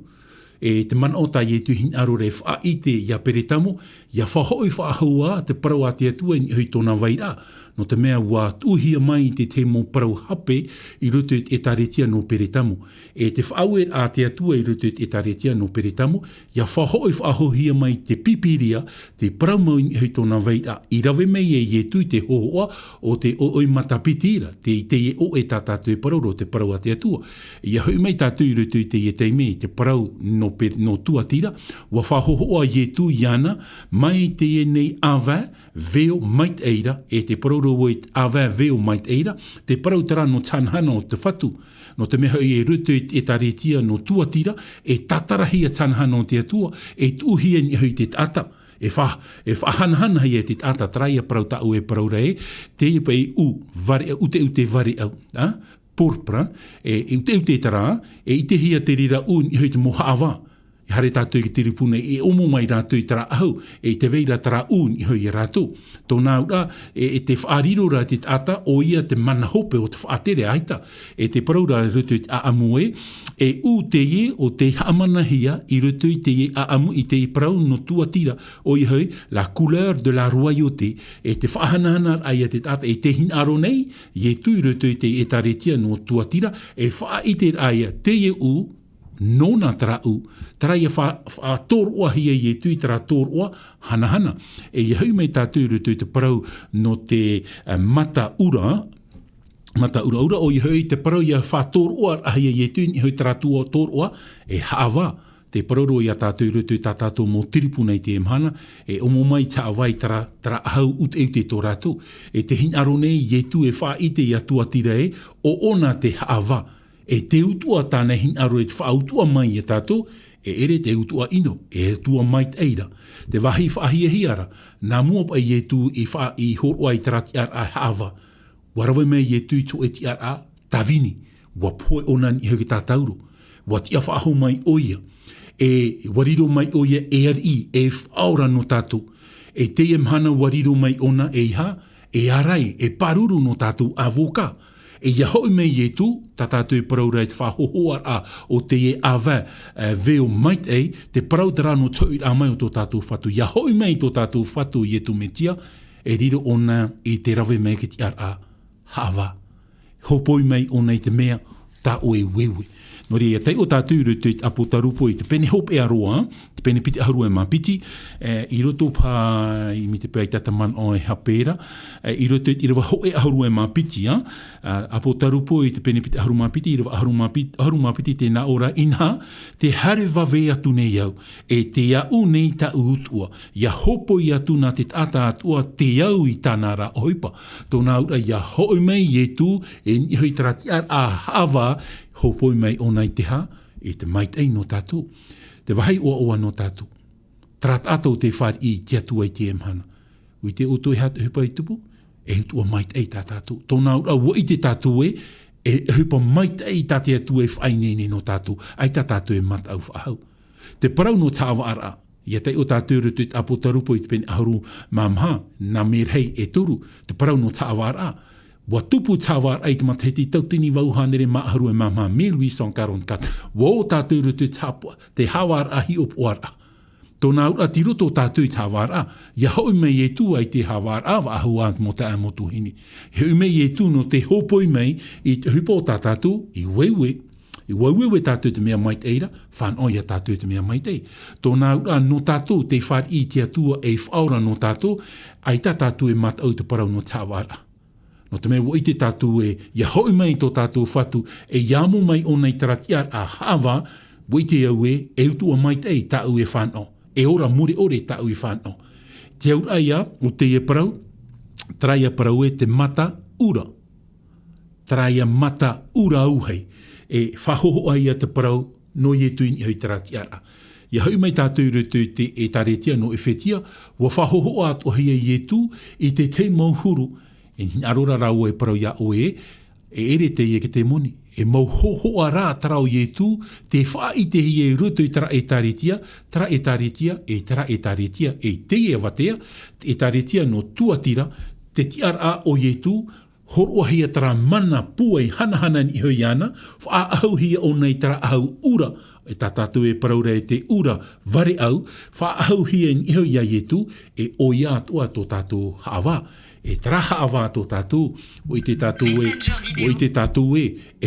Speaker 1: e te mana o ta ye tu hin aro re wha i te ia peretamo, ia whahoi whaahua te parau a te atua i hui tōna waira. No te mea wā tuhia mai te te mō parau hape i rutu e taretia no peretamo. E te whaue a te atua i rutu e taretia no peretamo, ia whahoi whaahohia mai te pipiria, te parau mau i hui tōna waira. I rawe mei e tui te hohoa o te oi matapitira, te e o e tātātu e parau ro te parau a te atua. Ia hui mai tātu i rutu i te teime i te parau no tuatira, wa whahohoa i tu iana, mai te nei awa, veo mait eira, e te parau ro i awa veo mait eira, te parau tara no tanhana o te whatu, no te meha i e rutu e taretia no tuatira, e tatarahia tanhana o te atua, e tuhia ni hui te tata. E whahanahana hi e te tata traia parau tau e parau rei, te i pei ute vari au, porpra, e ute tara, e i te hia te rira un i hui te moha awa. I hare tātou i te ripuna e omo mai rātou i tara au, e te veira tara un i hui i rātou. Tōnā ura, e te whaariro rā te tata, o ia te mana hope o te whaatere aita. E te parau rā rutu i a amoe, e u te ie o te haamana hia i rutu i te ie a amu i te i parau no tuatira o i hui la couleur de la royauté. E te whahanahana ai a te tata, e te hin aro nei, i tu i rutu i te e taretia no tuatira, e whaite ai a te ie u, nona tara u, tara ia wha tōroa hia i e tui tara tōroa hanahana. E i hau mei tātou rutu i te parau no te mata ura o i hau i te parau ia wha tōroa hia i e tui i hau tara tōroa e hawa. Te paroro i a tātou rutu i tātou mō tiripuna i te emhana, e omo mai ta awai tara ahau ute tō rātou. E te hin aro nei i e tu e wha i te i a tuatira e, o ona te hawa. E te utua tāna hin aro e te whautua mai e tātou, e ere te utua ino, e tua mai eira. Te wahi whahia hiara, nā mua pa i e tu i horoa i tarati ar a hawa. Warawe mei i e tu i to e ti ar a tawini, wa poe onan i hoki tātauro, wa tia whaaho mai oia, e wariro mai oia e ari, e whaora no tātou, e te emhana wariro mai ona e iha, e arai, e paruru no tātou a voka. E ia hoi mei e tu, ta tātou e parau rei te whahohoar a o te e awa veo mait ei, te parau te rano tau a mai o tō tātou whatu. Ia hoi mei tō tātou whatu i e tu metia, e riro ona i te rawe mei ki te ar a hawa. Hopoi mei ona i te mea, tā oe wewe. Nori e tei o tātou rutu i apo tarupo i te pene hope e aroa, te pene piti aharua e mapiti, i roto pā i mi te pēi tataman o e hapera, i roto i rawa hoe aharua e mapiti, apo tarupo i te pene piti aharu mapiti, i rawa aharu mapiti te na ora inha, te hare wawe atu nei au, e te au nei ta utua, ia hopo i atu na te tata atua te au i tāna ra oipa, tōna ura ia hoi mei e tu, e ni hoi tarati ar a hawa, hopoi mai ona i te ha, e te maitei no tātou. Te wahai oa no tātou. Trat atou te whāri i te atua i te emhana. Ui te oto e hata hupa i tupu, e hutua maitei tā tātou. Tōna ura ua i te tātou e hupa maitei tā te atua e whainene no tātou. Ai tā tātou e mat au whahau. Te parau no tāwa ara, ia tei o tātou rutu i apo tarupo i te pene aharu mamha, nā merhei e turu, te parau no tāwa ara. Wa tupu tāwar ai te mataheti tautini wauhanere maaharu e mamha 1844. Wa o tātou rutu te hawar ahi o poara. Tōna ura tiro tō tātou i tāwar a. Ia hoi mei e tu ai te hawar a wa ahu ant mo ta amotu hini. Hoi mei e tu no te hopoi mei i te hupo o tātou i wewe. I wewe tātou te mea mait eira, whan oia tātou te mea mait ei. Tōna ura no tātou te whar i te atua e whaura no tātou, ai tā tātou e mat au te parau no tāwar a. No te mea wo i te tātou e, ia hoi mai tō tātou whatu, e iamo mai o nei taratiar a hawa, wo i te au e utua mai te i tāu e whanau. E ora muri ore tāu e whanau. Te aura ia, o te e parau, traia parau e te mata ura. Traia mata ura auhei. E whahoho ai a te parau, no i e tuin i hoi taratiar a. Ia hoi mai tātou rutu te e taretia no e whetia, wa whahoho at o hia i e tu, i te te mauhuru, e arora rau e parau ia oe, e ere te ie ke te moni. E mau hohoa rā tarau i e tu, te wha i te hi e rutu i tara e taretia, e te e watea, e taretia no tuatira, te tiar a o i e tu, horoa hia tara mana puai hanahana ni hoi ana, wha ahau hia o nei tara ahau ura, e tā tātou e paraura e te ura ware au, wha au hia ni iho ia ietu, e o ia atua tō tātou hawa, e traha awa tō tātou, o i te tātou e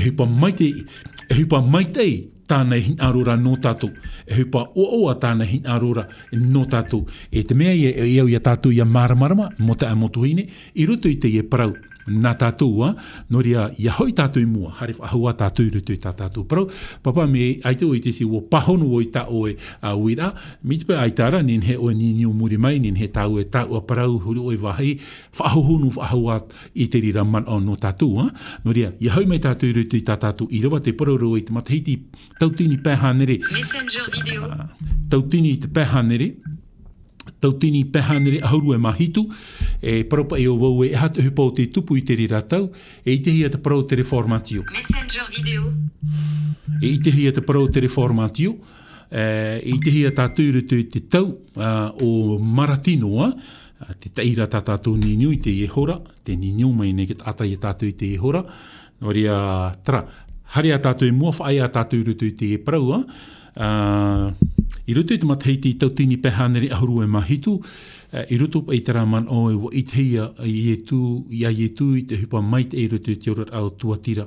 Speaker 1: hupa maitei, tāna hin arora no tātou, e hupa oa tāna hin arora no tātou, e te mea e au ia tātou ia maramarama, mo te amotuhine, i roto i te e parau, nā tātou, no ria, ia hoi tātou i mua, hare whahua tātou i roto i tātou parau, papa me aite o i te si o pahono o i tā oe a uira, mi te pe aitara, nin he o ni niu muri mai, nin he tāu e tāu a parau, huri oi wahi, whahohonu whahua i te rira man o no tātou, no ria, ia hoi mai tātou i roto i tātou, i rawa te parau i te matahiti, tautini pēhanere,
Speaker 4: Messenger video,
Speaker 1: tautini te pēhanere, tautini pēhanere ahuru e mahitu, e paropa e o wau e hatu hupa o te tupu i te rira tau, e i te hia te parau te reformatio.
Speaker 4: Messenger video,
Speaker 1: E i te hia te parau te reformatio, i te hia tātou rutu i te tau o Maratinoa, te taira tātou niniu i te iehora, te niniu mai nei ki ata i tātou i te iehora, no ria, tara, hare a tātou i mua whaai a tātou rutu i te parau, i roto i te matahiti i tautini pēhanere ahuru e mahitu, i roto i te raman o e wa i te hia i etu i te hupa maite i roto i te orat au tuatira.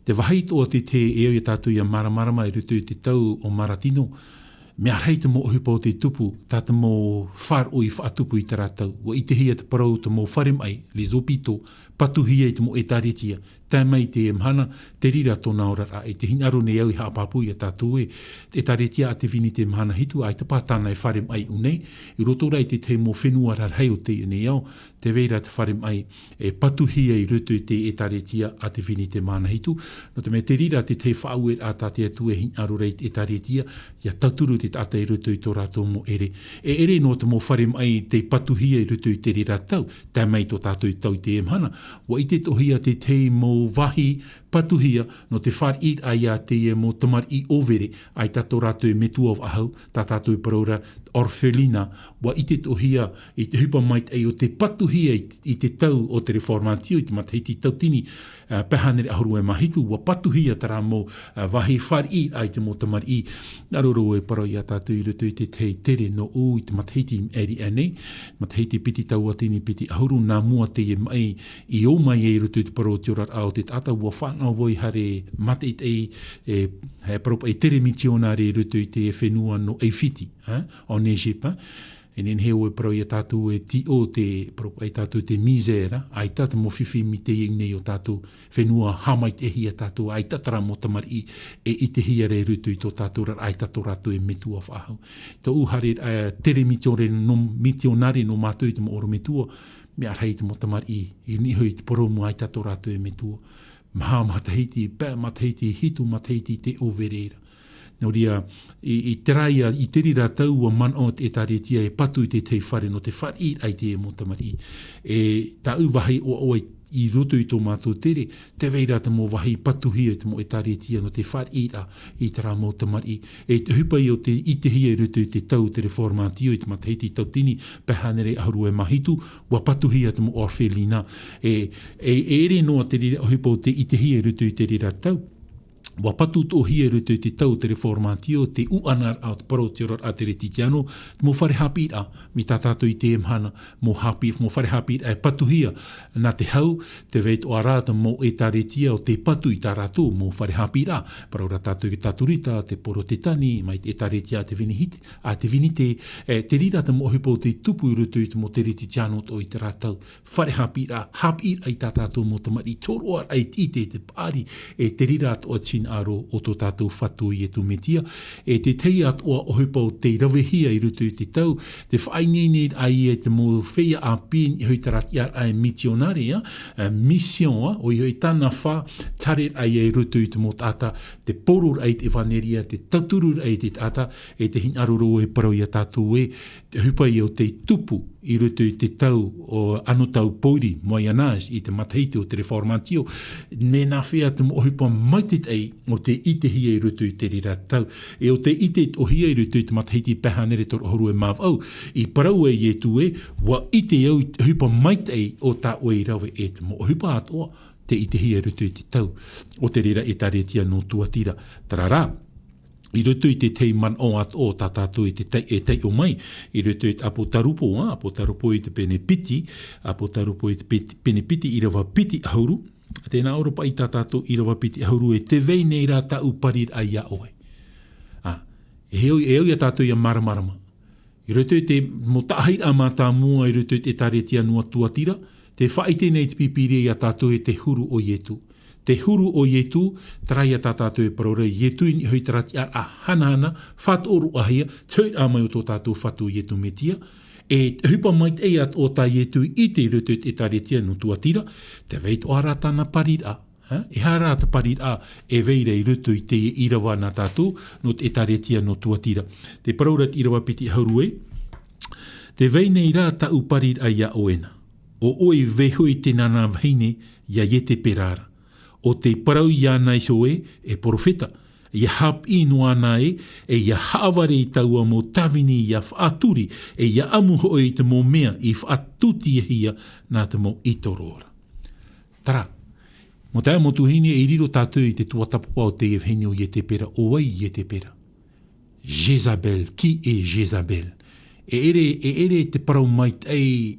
Speaker 1: Te wahait o te eo i tātou i a maramarama i roto i te tau o Maratino, mea rei te mo hupa o te tupu, tātou mo whar o i whaatupu i te rātau, wa i te hia te parau te mo wharem ai, le zopito, patuhia i te mo e tāretia, tā mai te mhana, te rira tōna ora e te hinaro ne au i haapapu i a tātou e tāretia a te vini te mhana hitu, ai te pātana e wharem ai unei, i rotora i te mo whenua rarhei o te ne au, te veira te wharem ai, e patuhia i roto i te e tāretia a te vini te mhana hitu, no te me te rira te whau e a tāte atu e hinaro rei e tāretia, ia tauturu te tata i roto i tō rātou mo ere. E ere no te mo wharem ai te patuhia i roto i te rira tau, tā mai tō tātou i tau i te mhana, wa i te tohia te mo wahi patuhia no te whar i ai a te mo tamar i overe ai tato rātou e metua of ahau, tā tātou i paraura orfelina, wa i te tohia i te hupa mait ai o te patuhia i te tau o te reformatio i te matahiti tautini pēhanere ahuru e mahitu, wa patuhia tara mo wahi whar i ai te mo tamar i naroro e parau i a tātou i roto i te tere no u i te matahiti eri anei, matahiti piti tau atini piti ahuru nā mua te e mai i o mai e roto i te parau te orat au te tata ua whanau woi hare mate i te hei paropa e tere mitionare i roto i te whenua no eifiti, o Nejepa, e nen he oe parau i a tātou e ti o te paropa i tātou te misera, ai tata mo whiwhi mi te nei o tātou whenua hamait e hia tātou, ai tatara mo tamar i te hia re roto i tō tātou rar, ai tātou rātou e metua whahau. Tō uhare tere mitionare no mātou i te mo oro metua, me arhei te mo tamar i niho i te poromu ai tātou rātou e metua. Maha matahiti, pē matahiti, hitu matahiti te overera. Nau ria, i te raia, i te rira tau a man o te tāretia e patu i te whare no te whar i ai te e mo tamari. E tā uwahi o oi i roto i tō mātou tere, te veira te mo wahi patuhia te mo e tāretia no te whar i te rā mo tamari. E te hupai o te i te hia i roto i te tau te reformatio i te matahiti tautini pēhanere ahuru e mahitu, wa patuhia te mo orfelina. E ere noa te rira hupa o te i te hia i roto i te rira tau, wa patu tō hia rutu te tau te reformatio, te uanar au te parau te orat a te retitiano, mo whare hapira, mi tā tātou i te mhana, mo whare hapira e patuhia, nā te hau, te veit o arata mo e tā retia o te patu i tā rātou, mo whare hapira, parau rā tātou ki tāturita, te poro te tani, mai e tā retia a te vinihiti, a te vinite, te rira te mo hupo te tupu i rutu i te mo te retitiano o i te rātou, whare hapira i tā tātou mo tamari, tōroa ai te pāri, e te rira o tina aro o tō tātou whatu i e tū metia. E te tei at o hupa o te rawehia i rutu i te tau, te whainene ai e te mō whea a pien i hui tarat iar ai misionare, mission, o i hui tāna wha tare ai e rutu i te mō tāta, te porur ai te whaneria, te tauturur ai te tāta, e te hin aroro e parau i a tātou e, te hupa i o te tupu i rutu i te tau o anotau poiri, moianage, i te matahiti o te reformatio, me nā whea te mō hupa maitit ei o te ite hia i rutu i te rira tau. E o te ite o hia i rutu i te matahiti pēhanere tō horu e māw au, i parau e i e tu e, wa ite au hupa mait ei o tā oe i rawe e te mō hupa atoa te ite hia i rutu i te tau, o te rira e tā retia no tuatira. Tararā, I roto I te tei man o at o tātātou I te tei o mai, I roto I te apotarupo I te penepiti, apotarupo I te penepiti I rawa piti ahuru, tēnā oropa I tātātou I rawa piti ahuru e te vei nei rā tau parir ai a oe. E heo I a tātou I a maramarama. I roto I te mo tahir a mātā mua I roto I te taretia nua tuatira, te whaite nei te pipiri I a tātou E te huru o ietu. Te huru o ietu, trai a tātou E paraura ietu I hui tarati a hanahana, what oru ahia, tui a mai o tō tātou whatu ietu metia, e hupa mai te at o tā ietu I te roto I te taretia no tuatira, te veit o ara tāna parira. E hara ta parira e veire I rutu I te irawa nā tātou no te taretia no tuatira. Te paraura I irawa piti haurue, te veine I rā tau parira ia oena. O oi vehui te nana veine ia iete perara. O te parau ia nai soe e profeta. Ia hap inu ana e ia haaware I taua mo tawini ia whaaturi e ia amuho I te mo mea I whaatuti hia nā te mo itorora. Tara. Mo tae mo tuhine e riro tātou I te tuatapapa o te evhene o iete pera, o ai iete pera. Jezabel, ki e Jezabel? E ere te parau mait ei,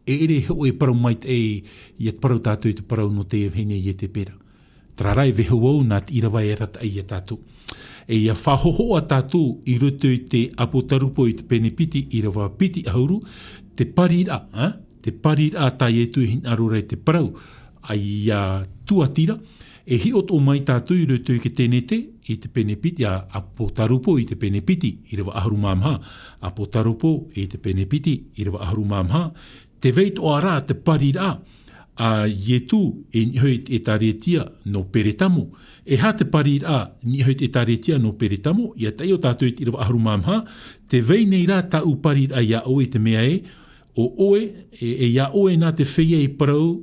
Speaker 1: e ere ho e parau mait ei, I at parau tātou I te parau no te evhene iete pera. Trarai veho au nā te irawa e rata ai a tātou. E ia whahoho a tātou I roto I te apotarupo I te penepiti, I rawa piti ahuru, te parira, te parira a tai etu hin arora I te parau, ai a tuatira, e hiot o mai tātou I roto I ke tenete, I te penepiti, a apotarupo I te penepiti, I rawa aharu mamha, apotarupo I te penepiti, I rawa aharu mamha, te veit o ara te parira, a ietu e nihoit e taretia no peretamu. E ha te parira nihoit e taretia no peretamu, ia tai o tātou I rawa aharu mamha, te vei nei rā tau parira ia oe te mea e, o oe, e ia oe nā te whea I parau,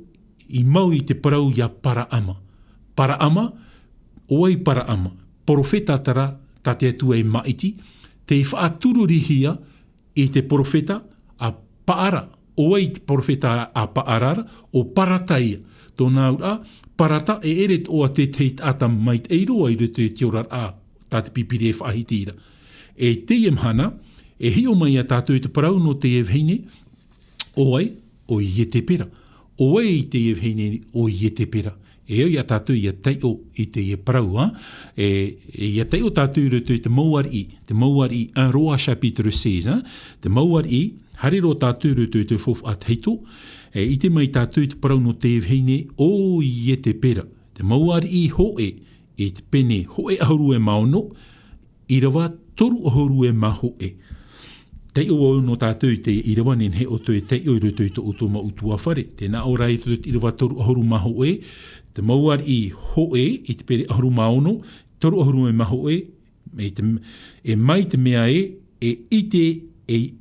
Speaker 1: I mau I te parau ia paraama. Paraama, oai paraama. Profeta tara, tā te atua e maiti, te I whaatururihia I te profeta a paara. Oai te profeta a paarara, o parataia. Tōnā ura, parata e eret oa te teit ata mait eiro ai roto te orar a, tā te pipiri e whahitira. E te imhana, e hio mai a tātou te parau no te evhine, oai, o iete pera. Oe I te evhene o iete pera. E au ia tātou ia teio I te ie parau, e ia teio tātou roto I te mauari. Te mauari, un roa chapitre 16, te mauari, harero tātou roto I te fof at heito, e I te mai tātou te parau no te evhene o iete pera. Te mauari hoe, e te pene hoe ahuru e maono, I rawa toru ahuru e mahoe. Te o no tātou I te irawa nen he o te te o roto I te utoma utua whare. Tēnā ora I te irawa toru ahuru maho e, te mauar I hoe I te pere ahuru maono, toru ahuru e maho e mai te mea e ite e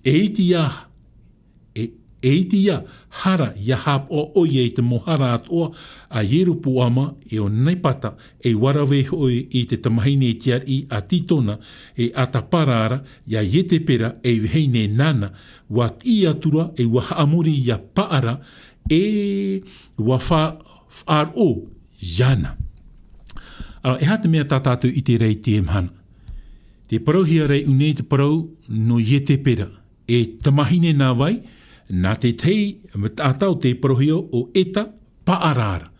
Speaker 1: iti ia hara ia hap o oie I te mohara atoa a Yerupu ama e o neipata e warawe hoi I te tamahine tiar I a titona e ataparara ia iete pera e heine nana wat I atura e wahaamuri ia paara e wafaro yana. Ara, e hata mea tātātou I te rei te emhana. Te parau hia rei unei te parau no iete pera e tamahine nā vai nā te tei tātau te parohio o eta paarara.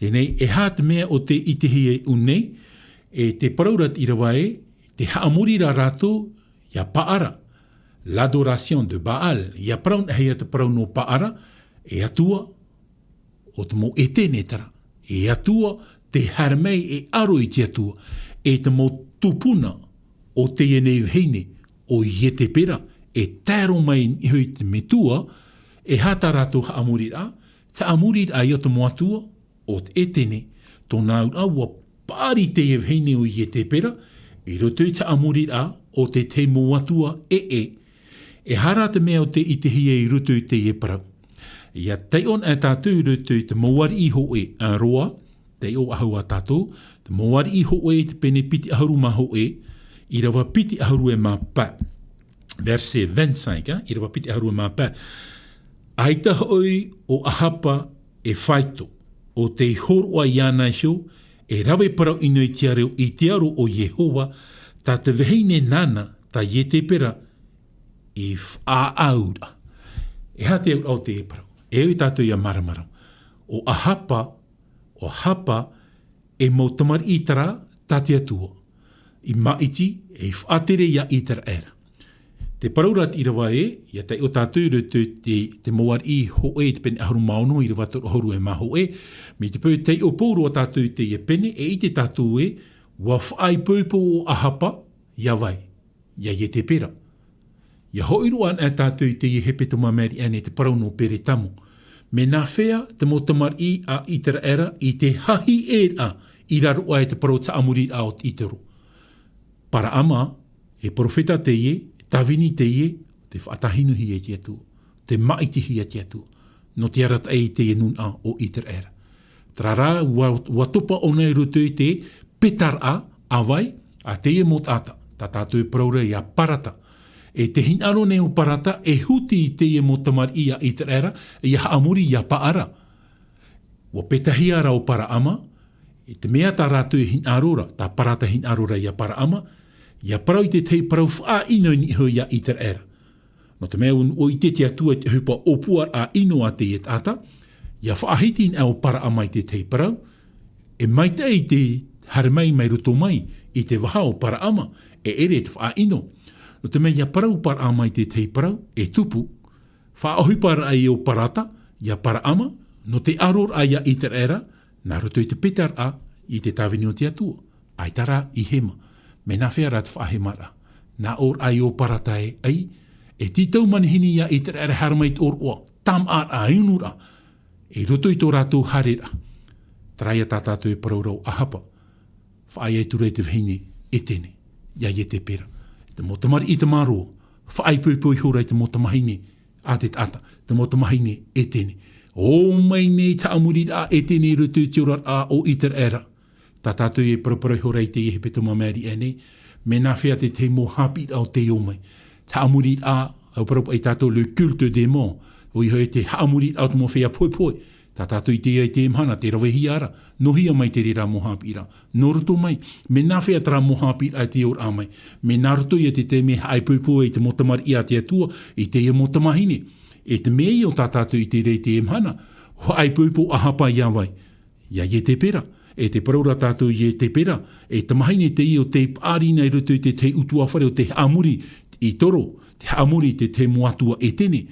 Speaker 1: Tēnei, e hāt mea o te itihi e unei, e te paraurat I rawae, te haamuri ra rātou, ia paara. L'adoration de Baal, ia praun heia te parau no paara, e atua o te mo etene tara. E atua te haramei e aro I te atua, e te mo tupuna o te enei heine o iete pera, e tēro mai I hui te metua, e hata rātou haamuri rā, te amuri rā I o te moatua, o te etene, tōnā ura ua pāri te evhene o iete pera, I roto I te amuri rā, o te te moatua e hara te mea o te itehi e I roto I te e parau. Ia te on a tātou I roto I te mauari I hoe, an roa, te o ahau a tātou, te mauari I hoe te pene piti aharu ma hoe, I rawa piti aharu e mā pā. Verse 25, I rawa piti aharu e mā pā. Aitaha oi o ahapa e whaito, o te horua iana isho, E rawe parau ino i te areo i te aro o Yehova, ta te vehine nana ta ye te pera i whaaura. E ha te au te e parau. E oi tātou ia maramarau. O hapa e mau tamar i tara ta te atua. I maiti e whaatere ia i tara era. Te paraurat i rawa ia te o tātou rutu te moar i ho te pene aharu maono i rawa toro horu e maho me te pau te o pōro a tātou te e pene e i te tātou wa whaai pōpo o ahapa ia vai, ia ye te pera. Ia hoiru an e tātou te i hepe tuma meri ane te parau no pere tamu. Me nā whea te mo tamar i a i tera era i te hahi era i raro ai te parau ta amuri a o i tero. Para ama e profeta te ie, tawini te ie, te whaatahinu hi e te atu, te maiti hi e te atu, no te arat ei te nun a o i tera era. Trara, watopa o nei rutu i te petar a vai, a te ie mot ata, ta tātou praura i a parata. E te hinaro nei o parata, e huti i te ie mot tamar i a i tera era, i a amuri i a paara. Wa petahi ara o para ama, e te mea ta rātou hinarora, ta parata hinarora i a para ama, ia parau i te tei parau wha ino ni ho ia i ter era. No te mea o i te atua te hupa opua a ino a te et ata, ia whaahiti in au para ama i te tei parau, e mai te i te haremai mai roto mai i te waha o para ama, e ere te wha ino. No te mea ia parau para ama i te tei parau, e tupu, wha ahupara ai o parata, ia para ama, no te aror a ia i ter era, nā roto i te petar a i te tāwini o te atua, ai tara i hema. Me nā whea rāt whahemara. Nā or ai o parata ai, e titau manihini ia i te ere haramait or oa, tam ar a inura, e roto i tō rātou harera. Traia tātātou e paraurau ahapa, whaai ai ture te vihine e tene, ia i te pera. Te motamari i te maroa, whaai pui hora i te motamahine a te tata, te motamahine e tene. O mai nei ta amuri a e tene roto i te orat a o i te era. Tā tātou e paraparau hora i te i hepe tuma meri ane, me nā whea te mo hapi au te omai. Ta amuri a, au parapu ai tātou le culte des morts, o i hoi te haamuri au te mo whea poi. Tā tātou i te mhana, te rawe hi ara, no hia mai te rera mo hapi ra. No roto mai, me nā whea tara mo hapi a te or amai. Me nā roto i te me hai poi i te motamar i a te atua, i te e motamahine. E te mei o tā tātou i te mhana, ho ai poi ahapa i awai. Ia i te pera. E te paraura tātou i te pera, e te mahine te i o te pāri nei rutu i te utua whare o te amuri i toro, te amuri te moatua e tene,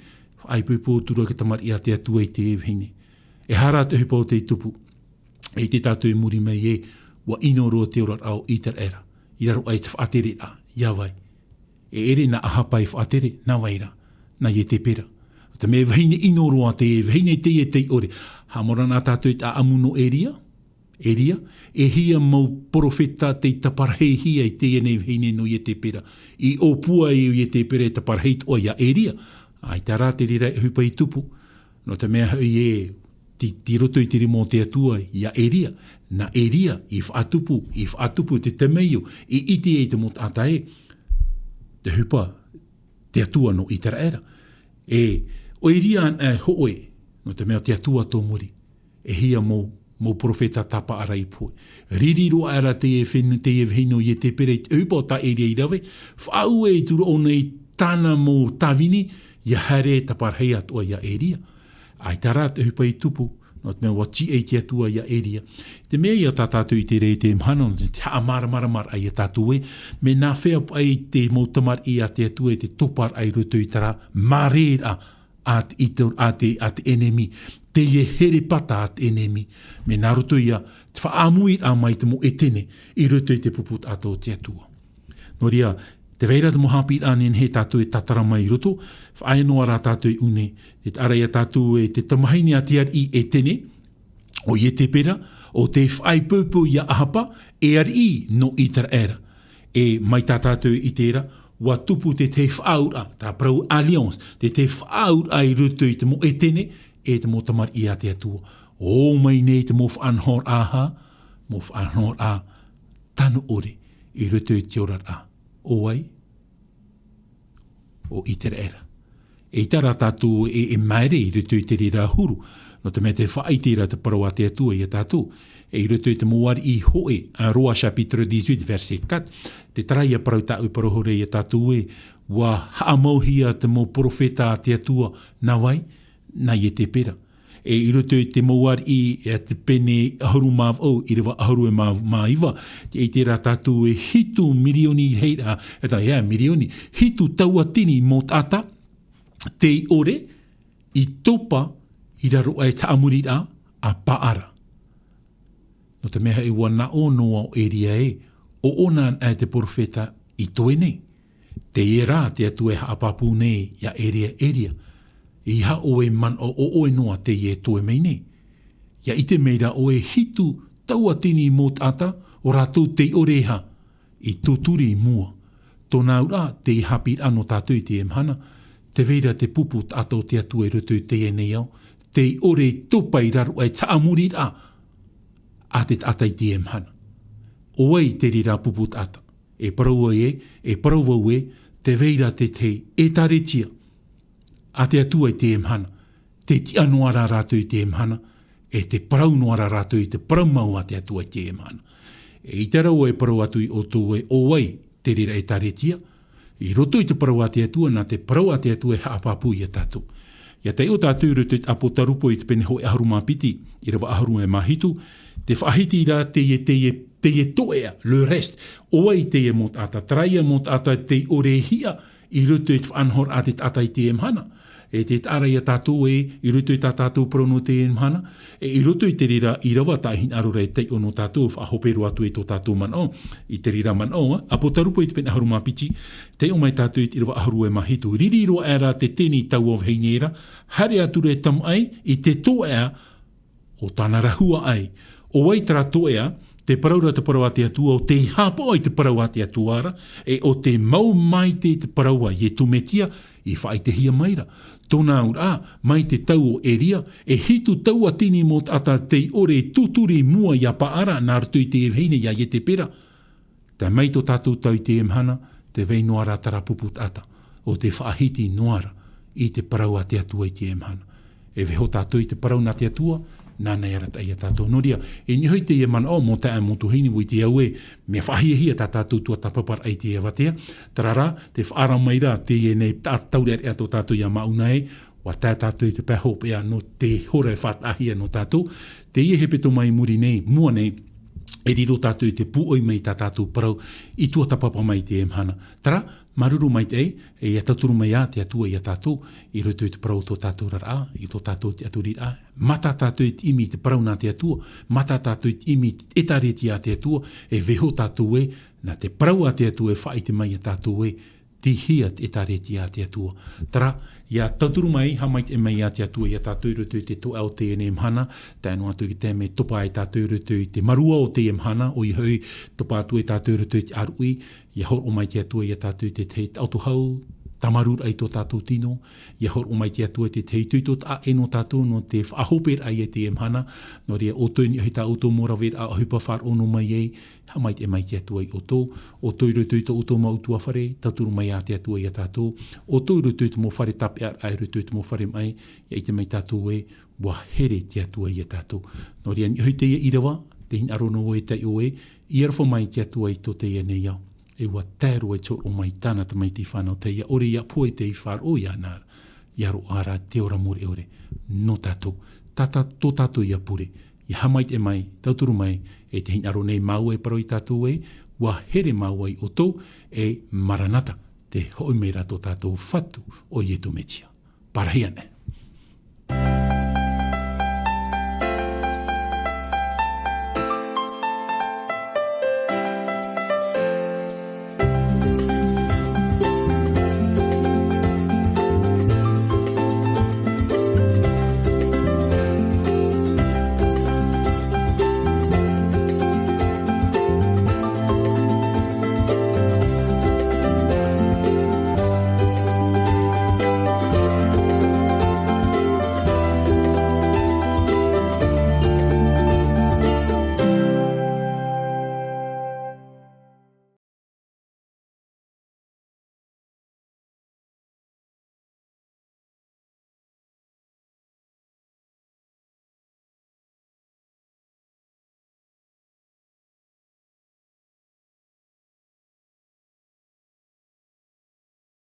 Speaker 1: ai pupo tura ki tamari a te atua i te evhine. E hara te hupa o te tupu, e te tātou i muri mei e, wa ino roa te orat au i ter era, i raro ai te whaatere a, ia vai. E ere na ahapa i whaatere, na waira, na i te pera. Te me vahine ino roa te evhine te e te ore, hamora nā tātou i ta amuno eria, e hia mau profeta te taparhei ai te ene hine no i te pera. I opua i te pera e taparhei o ia eria. Ai te rā te rira e hupa i tupu. No te mea hui e ti roto i te rimo te atua ia eria. Na eria i whaatupu te temeio i iti e te mot atae. Te hupa te atua no i tera era. E o eria an e hooi. No te mea te atua tō muri. E hia mo profeta tapa arai pui. Ririro ara te e vhino i te pere i upo ta eria i rawe, whau e turu o nei tāna mo tawini, ia hare taparhei atua ia eria. Ai tara te hupa i tupu, no te mea wati e te atua ia eria. Te mea ia tātātou i te rei te mhana, te maramar ai a tātou e, me nā whea ai te mautamar i a te atua e te topar ai rutu i tara, marera a te enemi. Te ie here pata at enemi, me nā roto ia, te whaamuir a mai te mo etene, i roto i te puput ato te atua. No ria, te veira te mohapir anen he tātou e tatara mai roto, whaenoa rā tātou i une, e te arai a tātou e te tamahaini a tiar i etene, o i te pera, o te whaipaupu i a ahapa, e ar i no i tera era. E mai tā tātou i tera, wa tupu te whaura, tā prau alliance, te whaura i roto i te mo etene, e te mo tamar i a te atua. O mai nei te mo whanhor aha, mo whanhor a tanu ore i rutu i te orat a. O ai, o i tere era. E tara tātou e maere I rutu I te rira huru. No te mea te whaitira te parawa te atua I a tātou. E I rutu I te moari I hoe, a Roa chapitre 18, verset 4. Te traia parau tāu parohore I a tātou e, wa haamauhia te mo profeta te atua na wai, na I te pera. E I rutu I te moari I te pene ahuru māw au, I rewa ahuru e māiwa, e te rā tātou e hitu milioni heira, milioni, hitu tauatini mō tāta, te ore, I topa, I raro ai taamuri a paara. No te meha I wana o noa o eria e, o ona ai te profeta I toe nei. Te e rā te atu e haapapu nei ia eria. I ha o e man o e noa te e toe mei nei. Ia I te meira o e hitu tauatini mō tata o rātou te oreha I tūturi mua. Tōna ura te I hapi ano tātou I te emhana, te veira te pupu tātou te atu e rutu te e nei au, te ore topa I raro ai taamuri a te tata I te emhana. O ei te rira pupu tata. E paraua e paraua te veira te e taretia. A te atua I te emhana. Te tia noara rātou I te emhana. E te parau noara rātou I te parau mau a te atua I te emhana. E I te rau e parau atu I o tō e o ei te rira e taretia. I roto I te parau a te atua, nā te parau a te atua e haapapu I a tātou. Ia te o tātou rutu I apo tarupo I te pene hoi aharu mapiti, I rewa aharu e mahitu, te whahiti rā te e toea, le rest, o ei te e mot ata, traia mot ata te orehia, I rutu I te whanhor a te tata I te emhana. E te tara I a tātou I rutu I tātou prono te emhana, I rutu I te rira I rawa tāhin arura te ono tātou, whahoperu atu I tō tātou manao, I te rira manao, apo tarupo I te pena haru mapiti, te o mai tātou I rawa aharu e mahitu, ririro era te teni tau of heineira, hare ature tam ai, I te toea o tāna rahua ai, o ai tara toea, te paraura te parawa te atua, o te hapa ai te parawa te atuara, e o te mau mai te parawa, I tumetia, I whai te hia maira. Tōna ura, mai te tau o eria, e hitu tau atini mō tata te ore tuturi mua I a paara, nā rutu I te evheine ia I te pera. Te mai tō tātou tau I te emhana, te vei noara tara pupu tata, o te whaahiti noara I te paraua te atua I te emhana. E veho tātou I te parau nā te atua, nāna era tai a tātou noria. E nihoi te e mana o mō tae mō tuhini ui te au e, mea whahiahia tā tātou tua tapapar ai te e watea. Tarara, te whaara maira te e nei tātaure ea tō tātou ia mauna e, wa tā tātou I te pēhope ea no te hore whatahia no tātou. Te ie hepeto mai muri nei, mua nei, e riro tātou I te puoi mai tā tātou parau, I tua tapapa mai te emhana. Tara, maruru mai te e ia taturu mai a te atua I a tātou, I roto I te parau tō tātou rara, I tō tātou te aturi a, mata tātou I te imi te parau nā te atua, mata tātou I te imi te etareti a te atua, e veho tātou e, nā te parau a te atua e whai te mai a tātou e, tihia te etareti a te atua. Tara, ia tauturu mai, hamai te mai a te atua, ia tātou roto I te to au te ene mhana, tēnu atu ki te me topa e tātou roto I te marua o te mhana, o I hui topa atu e tātou roto I te arui, ia hor o mai te atua, ia tātou te te autohau, tamarur ai tō tātou tino, ia hor o mai te atua te te tuitot a eno tātou no te whahoper ai e te mhana, no rea o tō ni hei tā auto morawet a hupa whar ono mai ei, hamai te mai te atua I o tō roto I tō auto mautua whare, tauturu mai a te atua I a tātou, o tō roto I te mo whare tape ar ai roto I te mo whare mai, ia I te mai tātou e, wa here te atua I a tātou. No rea ni hei te ia irawa, te hin arono o e te o e, I arwha mai te atua I tō te ia nei au. E wa tēru e tō o mai tāna ta mai te whanau te ia ore ia poe te I whār o ia nāra. Ia ro ara te ora mure ore. No tātou. Tō tātou ia pure. Ia hamai te mai, tauturu mai, e te hinaro nei mau e paro I tātou e, wa here mau ai o tō e maranata. Te hoi mera tō tātou whatu o Ietu Metia. Parahiane.